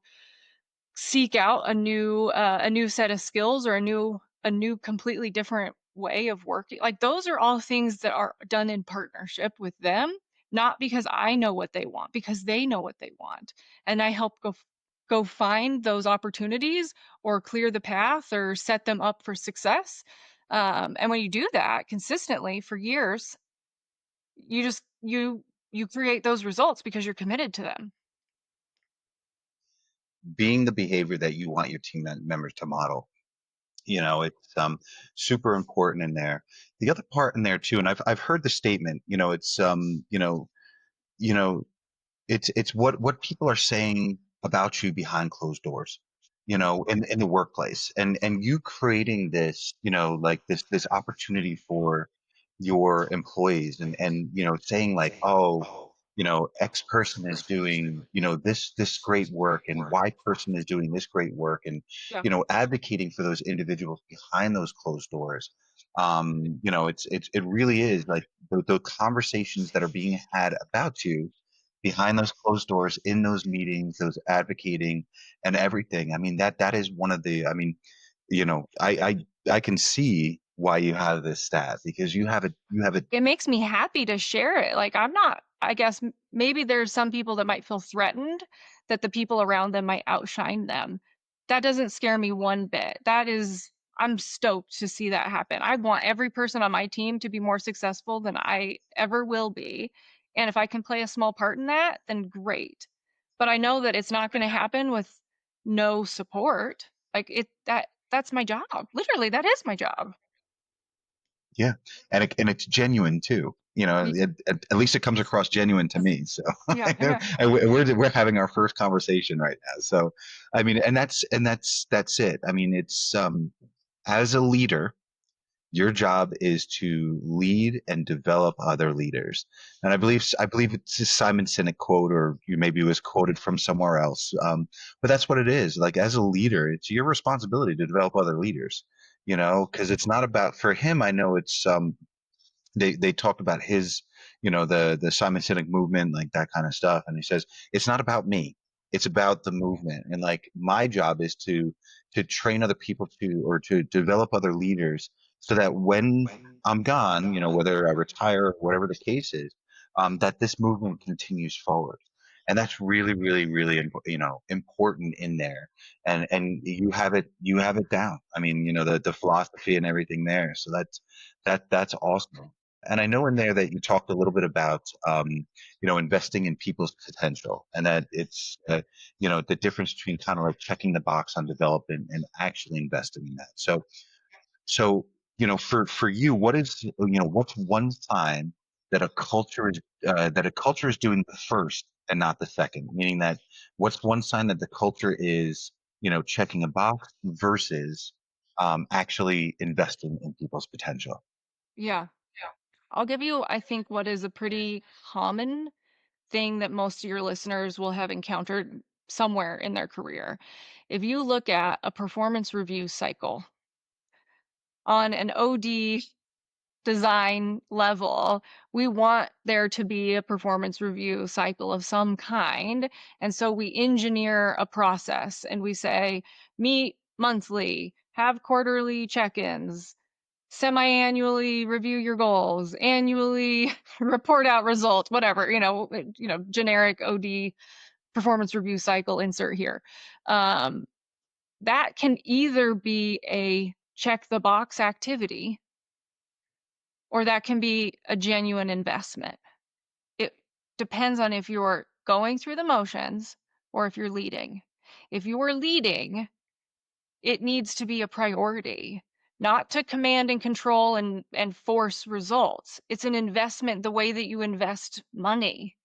seek out a new set of skills or a new completely different way of working. Like those are all things that are done in partnership with them, not because I know what they want, because they know what they want. And I help go find those opportunities or clear the path or set them up for success. And when you do that consistently for years, you just you create those results because you're committed to them. Being the behavior that you want your members to model. It's super important in there. The other part in there too, and I've heard the statement. You know, it's what people are saying about you behind closed doors, in the workplace, and you creating this, like this opportunity for your employees, and saying like, oh, X person is doing, this great work, and Y person is doing this great work, and Yeah. advocating for those individuals behind those closed doors. It really is like the conversations that are being had about you behind those closed doors in those meetings, those advocating and everything. I mean, that is one of the, I mean, I can see why you have this stat because you have it. It makes me happy to share it. Like, I'm not I guess maybe there's some people that might feel threatened that the people around them might outshine them. That doesn't scare me one bit. I'm stoked to see that happen. I want every person on my team to be more successful than I ever will be. And if I can play a small part in that, then great. But I know that it's not going to happen with no support. Like that's my job. Literally, that is my job. Yeah. And it's genuine too. Y- At least it comes across genuine to me. So Yeah, yeah. and we're having our first conversation right now. So, I mean, and that's it. I mean, it's, as a leader, your job is to lead and develop other leaders. And I believe it's a Simon Sinek quote, or you maybe it was quoted from somewhere else. But that's what it is. Like as a leader, it's your responsibility to develop other leaders. Because it's not about for him. I know it's they talked about his, the Simon Sinek movement, like that kind of stuff, and he says it's not about me, it's about the movement, and like my job is to train other people to, or to develop other leaders, so that when I'm gone, whether I retire or whatever the case is, that this movement continues forward. And that's really, really, really, important in there. And you have it down. I mean, the philosophy and everything there. So that's awesome. And I know in there that you talked a little bit about, investing in people's potential, and that it's, the difference between kind of like checking the box on development and actually investing in that. So, for you, what's one sign that a culture is doing the first and not the second? Meaning that what's one sign that the culture is, checking a box versus, actually investing in people's potential? Yeah. I'll give you, I think, what is a pretty common thing that most of your listeners will have encountered somewhere in their career. If you look at a performance review cycle on an OD design level, we want there to be a performance review cycle of some kind. And so we engineer a process and we say, meet monthly, have quarterly check ins, semi-annually review your goals, annually report out results, whatever, generic OD performance review cycle insert here. Um, that can either be a check the box activity or that can be a genuine investment. It depends on if you're going through the motions or if you're leading. If you're leading, it needs to be a priority, not to command and control and force results. It's an investment the way that you invest money.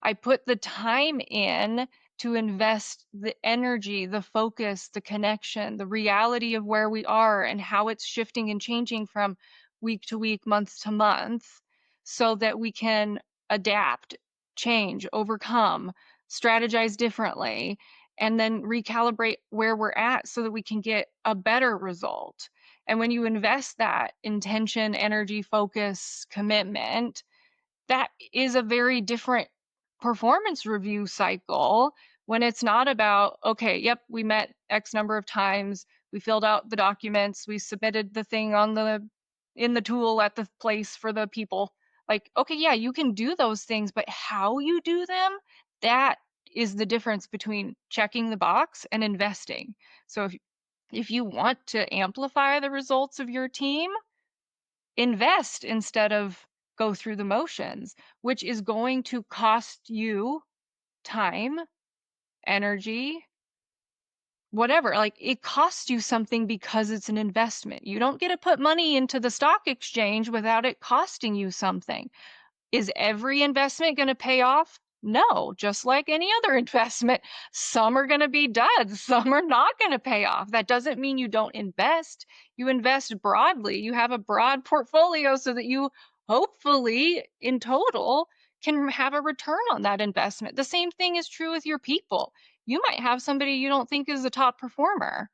I put the time in to invest the energy, the focus, the connection, the reality of where we are and how it's shifting and changing from week to week, month to month, so that we can adapt, change, overcome, strategize differently, and then recalibrate where we're at so that we can get a better result. And when you invest that intention, energy, focus, commitment, that is a very different performance review cycle when it's not about, okay, yep, we met X number of times, we filled out the documents, we submitted the thing on the in the tool at the place for the people. Like, okay, yeah, you can do those things, but how you do them, that is the difference between checking the box and investing. So if you want to amplify the results of your team, invest instead of go through the motions, which is going to cost you time, energy, whatever. Like it costs you something because it's an investment. You don't get to put money into the stock exchange without it costing you something. Is every investment going to pay off? No, just like any other investment, some are going to be duds, some are not going to pay off. That doesn't mean you don't invest. You invest broadly. You have a broad portfolio so that you hopefully in total can have a return on that investment. The same thing is true with your people. You might have somebody you don't think is a top performer.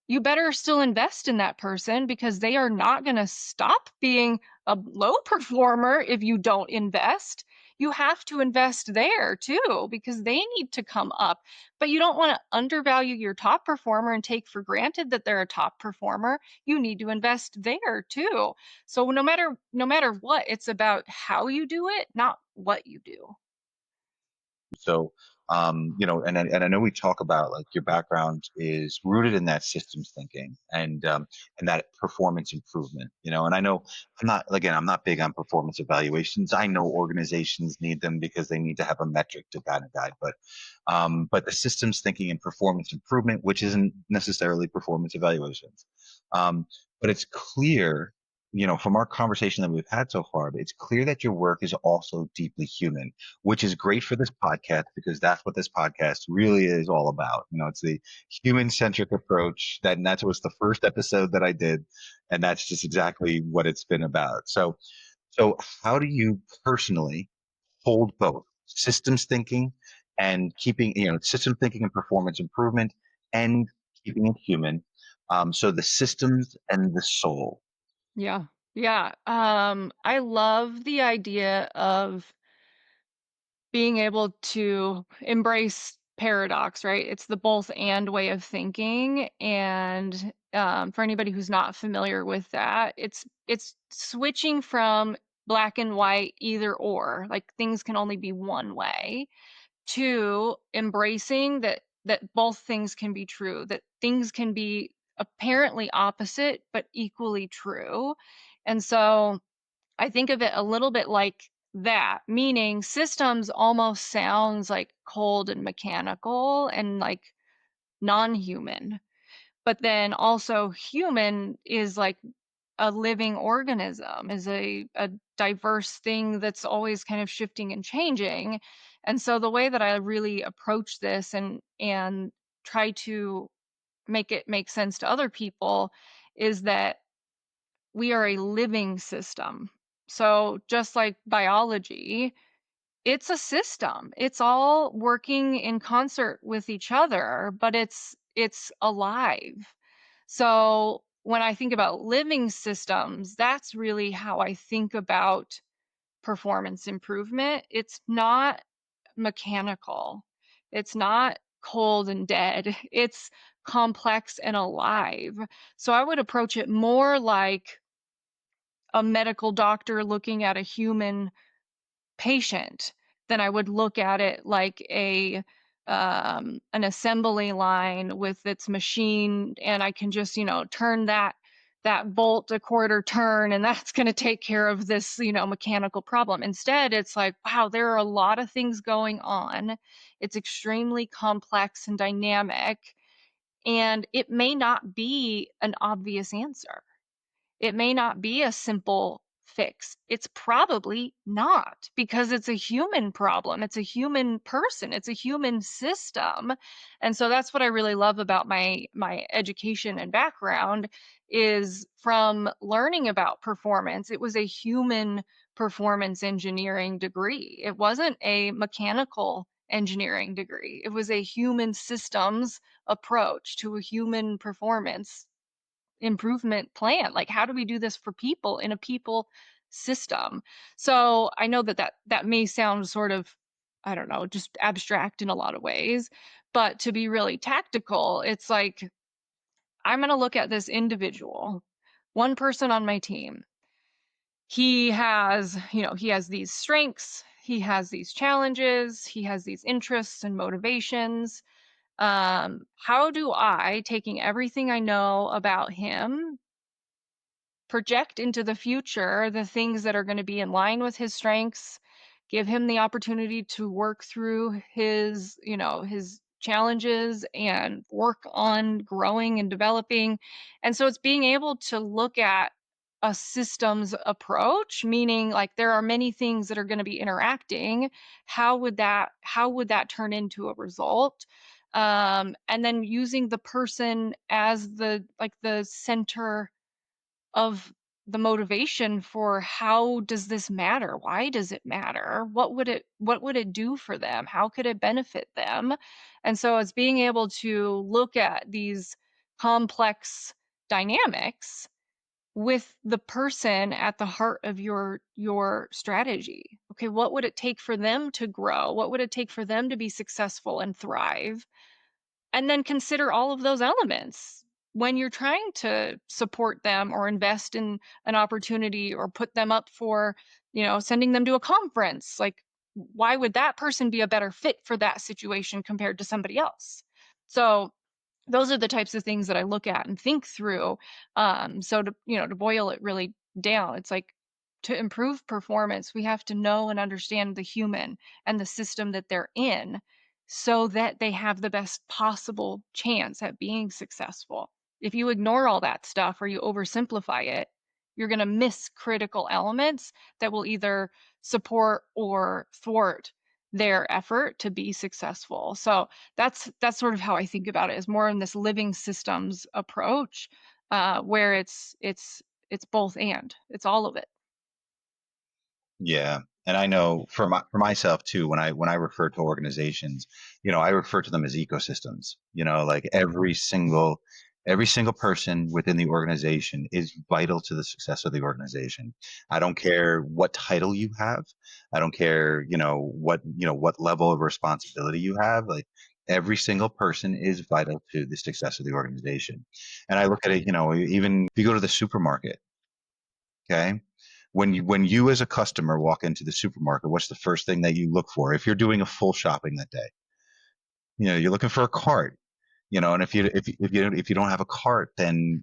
You better still invest in that person because they are not going to stop being a low performer if you don't invest. You have to invest there too because they need to come up. But you don't want to undervalue your top performer and take for granted that they're a top performer. You need to invest there too. So no matter what, it's about how you do it, not what you do. So, and I know we talk about like your background is rooted in that systems thinking and that performance improvement, and I know I'm not big on performance evaluations. I know organizations need them because they need to have a metric to kind of guide, but the systems thinking and performance improvement, which isn't necessarily performance evaluations, but it's clear, from our conversation that we've had so far, it's clear that your work is also deeply human, which is great for this podcast because that's what this podcast really is all about. It's the human centric approach and that was the first episode that I did. And that's just exactly what it's been about. So how do you personally hold both systems thinking and keeping, system thinking and performance improvement and keeping it human? So the systems and the soul. Yeah. Yeah. I love the idea of being able to embrace paradox, right? It's the both and way of thinking. And for anybody who's not familiar with that, it's switching from black and white, either or, like things can only be one way, to embracing that both things can be true, that things can be apparently opposite but equally true. And so I think of it a little bit like that, meaning systems almost sounds like cold and mechanical and like non-human. But then also human is like a living organism, is a diverse thing that's always kind of shifting and changing. And so the way that I really approach this and try to make it make sense to other people is that we are a living system. So just like biology, it's a system. It's all working in concert with each other, but it's alive. So when I think about living systems, that's really how I think about performance improvement. It's not mechanical. It's not cold and dead. It's complex and alive. So I would approach it more like a medical doctor looking at a human patient than I would look at it like an assembly line with its machine, and I can just, turn that bolt a quarter turn, and that's going to take care of this, mechanical problem. Instead, it's like, wow, there are a lot of things going on. It's extremely complex and dynamic, and it may not be an obvious answer. It may not be a simple fix. It's probably not, because it's a human problem. It's a human person. It's a human system. And so that's what I really love about my education and background, is from learning about performance. It was a human performance engineering degree. It wasn't a mechanical engineering degree. It was a human systems approach to a human performance improvement plan. Like, how do we do this for people in a people system? So I know that may sound sort of, I don't know, just abstract in a lot of ways, but to be really tactical, it's like, I'm going to look at this individual, one person on my team. He has these strengths, he has these challenges, he has these interests and motivations. How do I, taking everything I know about him, project into the future the things that are going to be in line with his strengths, give him the opportunity to work through his challenges and work on growing and developing. And so it's being able to look at a systems approach, meaning like there are many things that are going to be interacting. How would that turn into a result? And then using the person as the center of the motivation for, how does this matter? Why does it matter? What would it do for them? How could it benefit them? And so it's being able to look at these complex dynamics with the person at the heart of your strategy. Okay, what would it take for them to grow? What would it take for them to be successful and thrive? And then consider all of those elements when you're trying to support them or invest in an opportunity or put them up for, sending them to a conference. Like, why would that person be a better fit for that situation compared to somebody else? So those are the types of things that I look at and think through. So to boil it really down, it's like, to improve performance, we have to know and understand the human and the system that they're in, so that they have the best possible chance at being successful. If you ignore all that stuff or you oversimplify it, you're going to miss critical elements that will either support or thwart their effort to be successful. So that's sort of how I think about it, is more in this living systems approach, where it's both, and it's all of it. Yeah. And I know for myself too, when I refer to organizations, I refer to them as ecosystems. Like every single person within the organization is vital to the success of the organization. I don't care what title you have. I don't care, what level of responsibility you have. Like every single person is vital to the success of the organization. And I look at it, even if you go to the supermarket, okay? When you as a customer walk into the supermarket, what's the first thing that you look for? If you're doing a full shopping that day, you're looking for a cart. And if you don't have a cart, then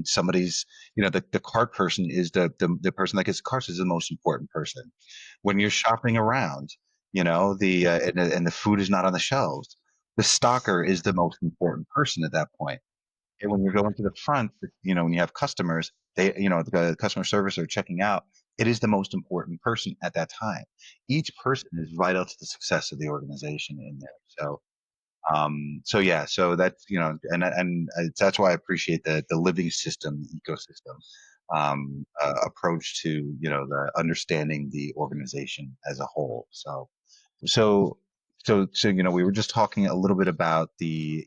somebody's, the cart person is the person that gets the cart is the most important person. When you're shopping around, and the food is not on the shelves, the stocker is the most important person at that point. And when you're going to the front, when you have customers, the customer service are checking out, it is the most important person at that time. Each person is vital to the success of the organization in there. So yeah, so that's, that's why I appreciate the living system ecosystem, approach to, the understanding the organization as a whole. So we were just talking a little bit about the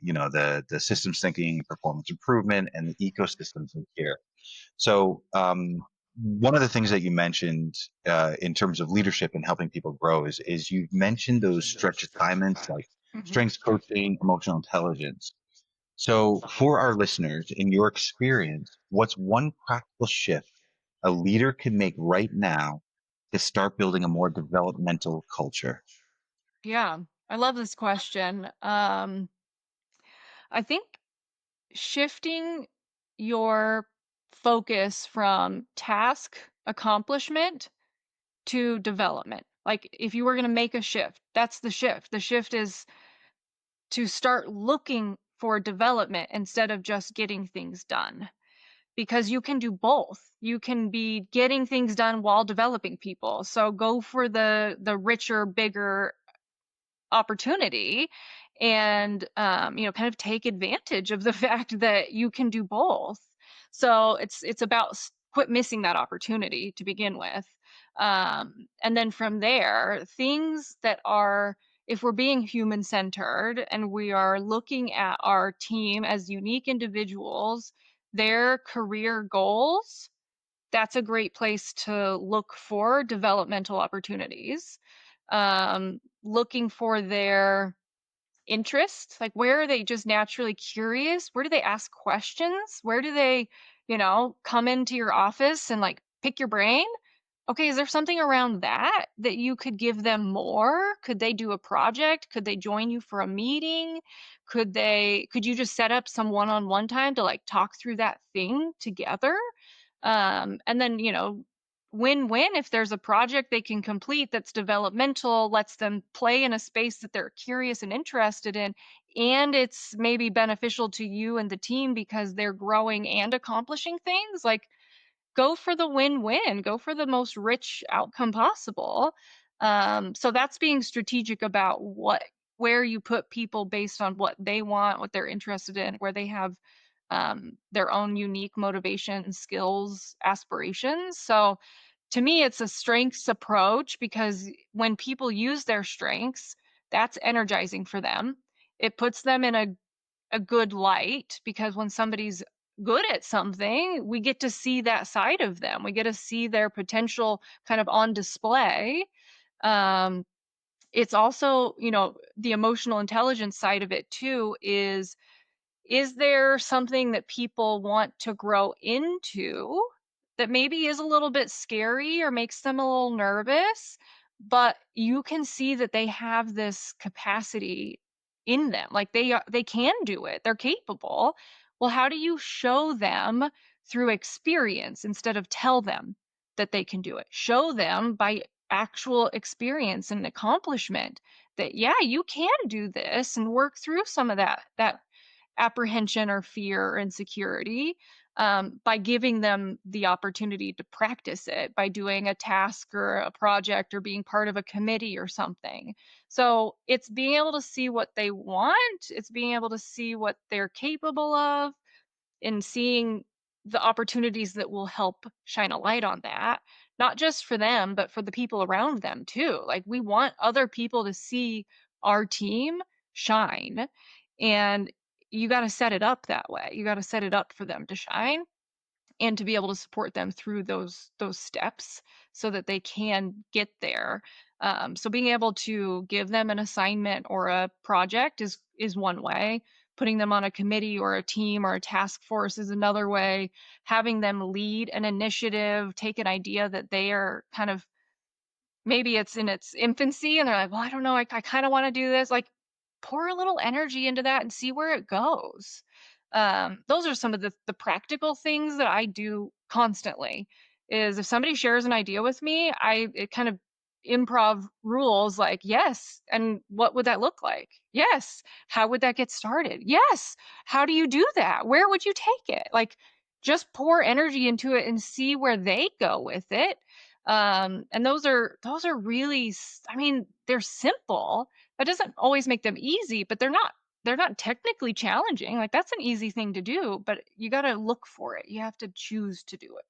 systems thinking, performance improvement, and the ecosystems of care. So, one of the things that you mentioned in terms of leadership and helping people grow is you mentioned those stretch assignments like Mhm. strengths coaching, emotional intelligence. So, for our listeners, in your experience, what's one practical shift a leader can make right now to start building a more developmental culture? Yeah, I love this question. I think shifting your focus from task accomplishment to development. Like if you were going to make a shift, that's the shift. The shift is to start looking for development instead of just getting things done. Because you can do both. You can be getting things done while developing people. So go for the richer, bigger opportunity and kind of take advantage of the fact that you can do both. So it's about quit missing that opportunity to begin with. And then from there, things that are, if we're being human centered and we are looking at our team as unique individuals, their career goals, that's a great place to look for developmental opportunities. Looking for their interests, like where are they just naturally curious? Where do they ask questions? Where do they, come into your office and like pick your brain? Okay, is there something around that that you could give them more? Could they do a project? Could they join you for a meeting? Could you just set up some one-on-one time to like talk through that thing together? And then, win-win if there's a project they can complete that's developmental, lets them play in a space that they're curious and interested in, and it's maybe beneficial to you and the team because they're growing and accomplishing things. Like go for the win-win, go for the most rich outcome possible. So that's being strategic about where you put people based on what they want, what they're interested in, where they have their own unique motivation, skills, aspirations. So to me, it's a strengths approach because when people use their strengths, that's energizing for them. It puts them in a good light because when somebody's good at something, we get to see that side of them. We get to see their potential kind of on display. Um, it's also, the emotional intelligence side of it too is there something that people want to grow into that maybe is a little bit scary or makes them a little nervous, but you can see that they have this capacity in them. Like they can do it. They're capable. Well, how do you show them through experience instead of tell them that they can do it? Show them by actual experience and accomplishment that yeah, you can do this and work through some of that apprehension or fear or insecurity by giving them the opportunity to practice it by doing a task or a project or being part of a committee or something. So it's being able to see what they want, it's being able to see what they're capable of, and seeing the opportunities that will help shine a light on that, not just for them, but for the people around them too. Like we want other people to see our team shine. And you got to set it up that way. You got to set it up for them to shine and to be able to support them through those steps so that they can get there. So being able to give them an assignment or a project is one way. Putting them on a committee or a team or a task force is another way. Having them lead an initiative, take an idea that they are kind of maybe it's in its infancy and they're like, well, I don't know, I kind of want to do this. Like pour a little energy into that and see where it goes. Those are some of the practical things that I do constantly. Is if somebody shares an idea with me, it kind of improv rules like, yes, and what would that look like? Yes. How would that get started? Yes. How do you do that? Where would you take it? Like just pour energy into it and see where they go with it. And those are really I mean, they're simple. That doesn't always make them easy, but they're not technically challenging. Like that's an easy thing to do, but you got to look for it. You have to choose to do it.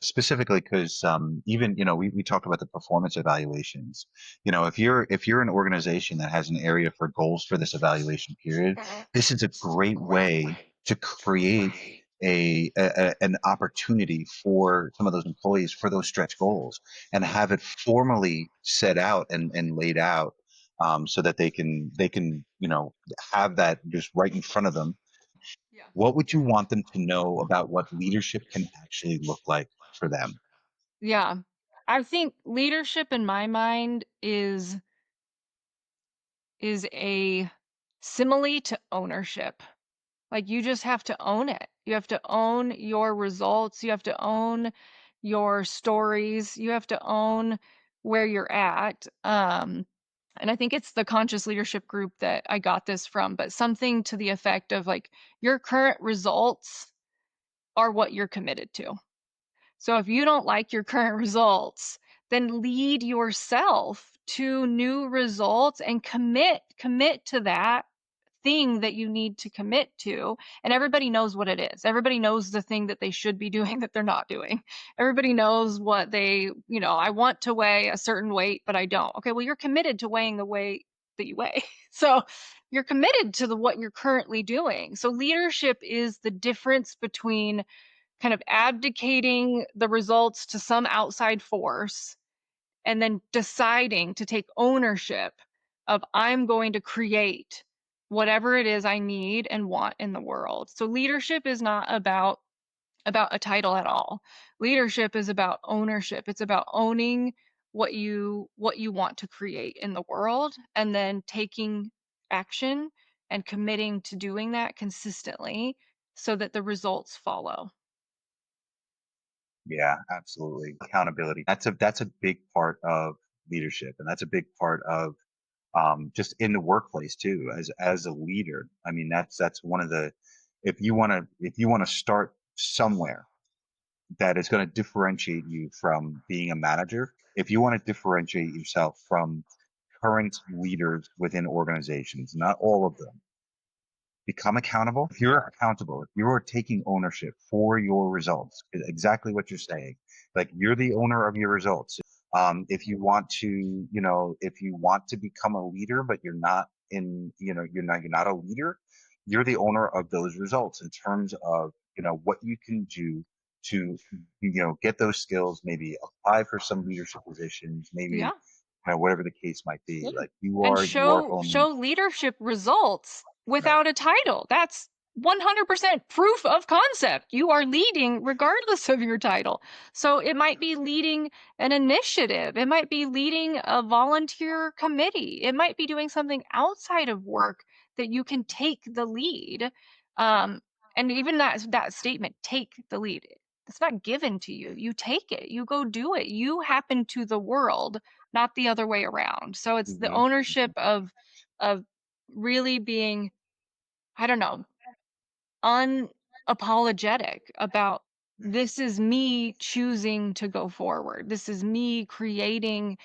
specifically because even we talked about the performance evaluations. If you're an organization that has an area for goals for this evaluation period, this is a great way to create an opportunity for some of those employees for those stretch goals and have it formally set out and laid out, so that they can have that just right in front of them. Yeah. What would you want them to know about what leadership can actually look like for them? Yeah. I think leadership in my mind is a simile to ownership. Like, you just have to own it. You have to own your results, you have to own your stories, you have to own where you're at, and I think it's the conscious leadership group that I got this from, but something to the effect of, like, your current results are what you're committed to. So if you don't like your current results, then lead yourself to new results and commit to that thing that you need to commit to. And everybody knows what it is. Everybody knows the thing that they should be doing that they're not doing. Everybody knows what I want to weigh a certain weight, but I don't. Okay, well, you're committed to weighing the weight that you weigh. So you're committed to what you're currently doing. So leadership is the difference between kind of abdicating the results to some outside force and then deciding to take ownership of, I'm going to create whatever it is I need and want in the world. So leadership is not about a title at all. Leadership is about ownership. It's about owning what you want to create in the world and then taking action and committing to doing that consistently so that the results follow. Yeah, absolutely. Accountability. That's a big part of leadership, and that's a big part of just in the workplace too. As a leader, I mean, that's one of the if you want to start somewhere that is going to differentiate you from being a manager, if you want to differentiate yourself from current leaders within organizations, not all of them, become accountable. If you're accountable, if you are taking ownership for your results, exactly what you're saying, like you're the owner of your results. If you want to become a leader, but you're not a leader, you're the owner of those results in terms of, what you can do to, get those skills, maybe apply for some leadership positions, maybe, Yeah. whatever the case might be. Yeah. Like you And are, you are owning. show leadership results Right. without a title. That's 100% proof of concept. You are leading regardless of your title. So it might be leading an initiative. It might be leading a volunteer committee. It might be doing something outside of work that you can take the lead. Um, and even that statement, take the lead. It's not given to you. You take it. You go do it. You happen to the world, not the other way around. So it's the Mhm. ownership of really being, I don't know, unapologetic about, this is me choosing to go forward. This is me creating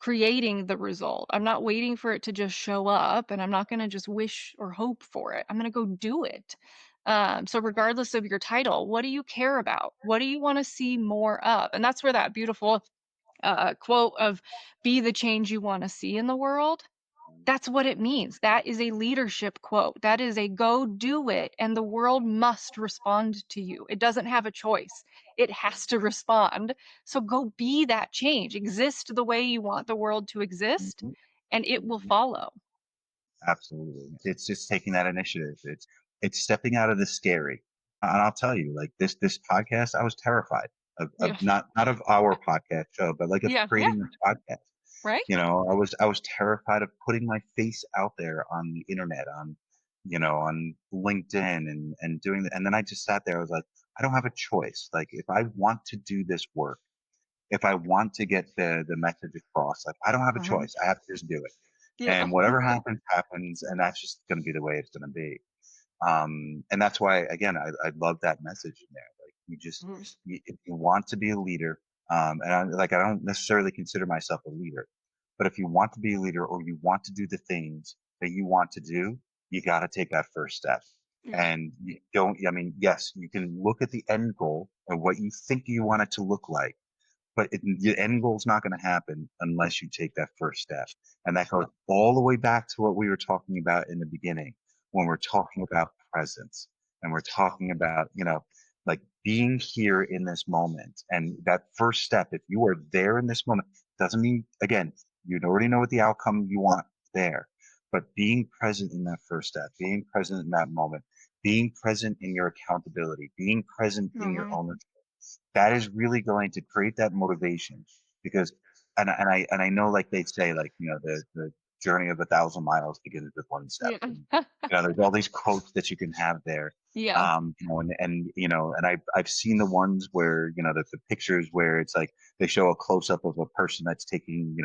the result. I'm not waiting for it to just show up, and I'm not going to just wish or hope for it. I'm going to go do it. So regardless of your title, what do you care about? What do you want to see more of? And that's where that beautiful quote of, be the change you want to see in the world, that's what it means. That is a leadership quote. That is a go do it, and the world must respond to you. It doesn't have a choice. It has to respond. So go be that change. Exist the way you want the world to exist, Mhm. and it will Mhm. follow. Absolutely. It's just taking that initiative. It's stepping out of the scary. And I'll tell you, like this podcast, I was terrified of Yeah. not of our podcast show, but like of Yeah. Yeah. creating this podcast. Right? I was terrified of putting my face out there on the internet, on LinkedIn and doing that. And then I just sat there, I was like, I don't have a choice. Like if I want to do this work, if I want to get the message across, like I don't have a Uh-huh. choice. I have to just do it. Yeah. And whatever happens, happens, and that's just going to be the way it's going to be. And that's why, again, I love that message in there. Like Mhm. if you want to be a leader, and I don't necessarily consider myself a leader, but if you want to be a leader or you want to do the things that you want to do, you got to take that first step. Yeah. And you don't, I mean, yes, you can look at the end goal and what you think you want it to look like, but the end goal is not going to happen unless you take that first step. And that goes all the way back to what we were talking about in the beginning when we're talking about presence and we're talking about, like being here in this moment. And that first step, if you are there in this moment, doesn't mean, again, you already know what the outcome you want there, but being present in that first step, being present in that moment, being present in your accountability, being present in your Mhm. ownership, that is really going to create that motivation because and I know like they say like the journey of 1,000 miles begins with one step, Yeah. and there's all these quotes that you can have there, Yeah. and I've seen the ones where the pictures where it's like they show a close up of a person that's taking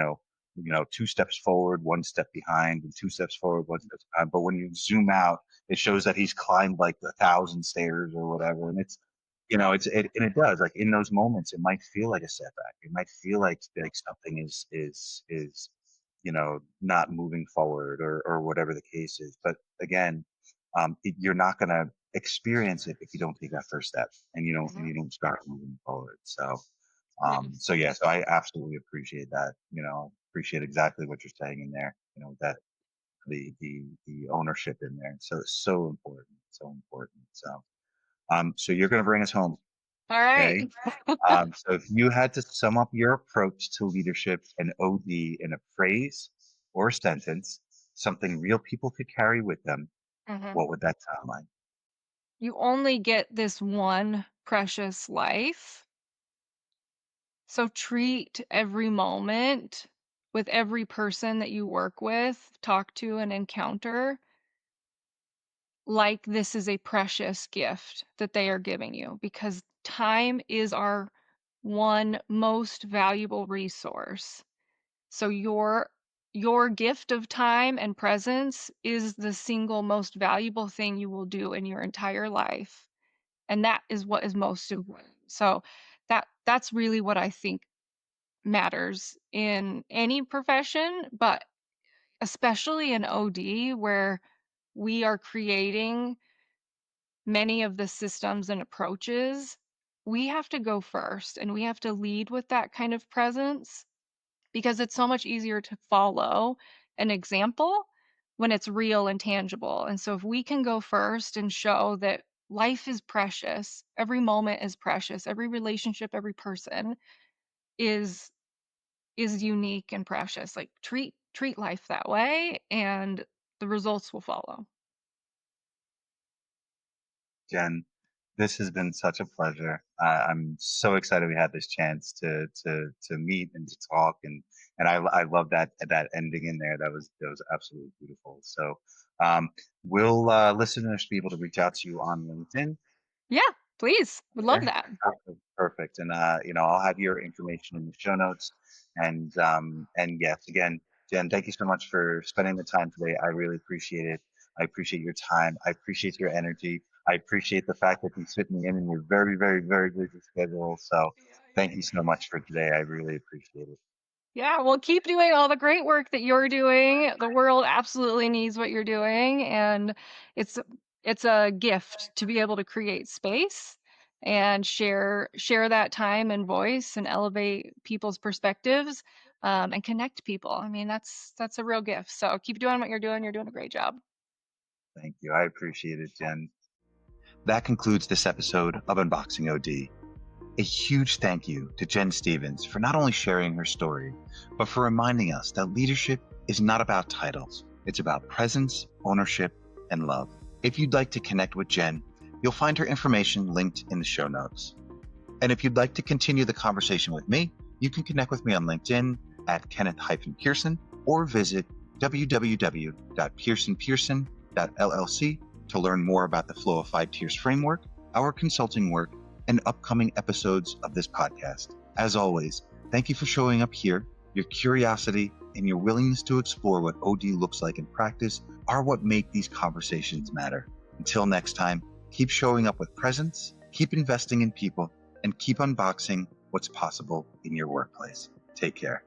two steps forward, one step behind, and two steps forward, one step behind, but when you zoom out it shows that he's climbed like 1,000 stairs or whatever, and and it does, like in those moments, it might feel like a setback. It might feel like something is not moving forward or whatever the case is. But again, you're not going to experience it if you don't take that first step and Mhm. you don't start moving forward. So, Yes. so I absolutely appreciate that. Appreciate exactly what you're saying in there. That the ownership in there. So it's so important, so important. So you're going to bring us home. All right. Okay. So if you had to sum up your approach to leadership and OD in a phrase or a sentence, something real people could carry with them, Mhm. what would that sound like? You only get this one precious life, so treat every moment with every person that you work with, talk to, and encounter like this is a precious gift that they are giving you because time is our one most valuable resource. So your gift of time and presence is the single most valuable thing you will do in your entire life. And that is what is most important. So that's really what I think matters in any profession, but especially in OD where we are creating many of the systems and approaches, we have to go first and we have to lead with that kind of presence because it's so much easier to follow an example when it's real and tangible. And so if we can go first and show that life is precious, every moment is precious, every relationship, every person is is unique and precious. Like treat life that way and the results will follow. Jen, this has been such a pleasure. I'm so excited we had this chance to meet and to talk, and I love that ending in there. That was absolutely beautiful. So, will listeners be able to reach out to you on LinkedIn? Yeah, please. Would love There. that. Perfect. Perfect. And I'll have your information in the show notes. And yes, again, Jen, thank you so much for spending the time today. I really appreciate it. I appreciate your time. I appreciate your energy. I appreciate the fact that you fit me in your very, very, very busy schedule. So thank you so much for today. I really appreciate it. Yeah, well, keep doing all the great work that you're doing. The world absolutely needs what you're doing, and it's it's a gift to be able to create space and share that time and voice and elevate people's perspectives and connect people. I mean, that's a real gift. So keep doing what you're doing. You're doing a great job. Thank you. I appreciate it, Jen. That concludes this episode of Unboxing OD. A huge thank you to Jenn Stevens for not only sharing her story, but for reminding us that leadership is not about titles. It's about presence, ownership, and love. If you'd like to connect with Jenn, you'll find her information linked in the show notes. And if you'd like to continue the conversation with me, you can connect with me on LinkedIn at Kenneth-Pearson or visit www.pearsonpearson.llc to learn more about the Flow of Five Tiers framework, our consulting work, and upcoming episodes of this podcast. As always, thank you for showing up here. Your curiosity and your willingness to explore what OD looks like in practice are what make these conversations matter. Until next time, keep showing up with presence, keep investing in people, and keep unboxing what's possible in your workplace. Take care.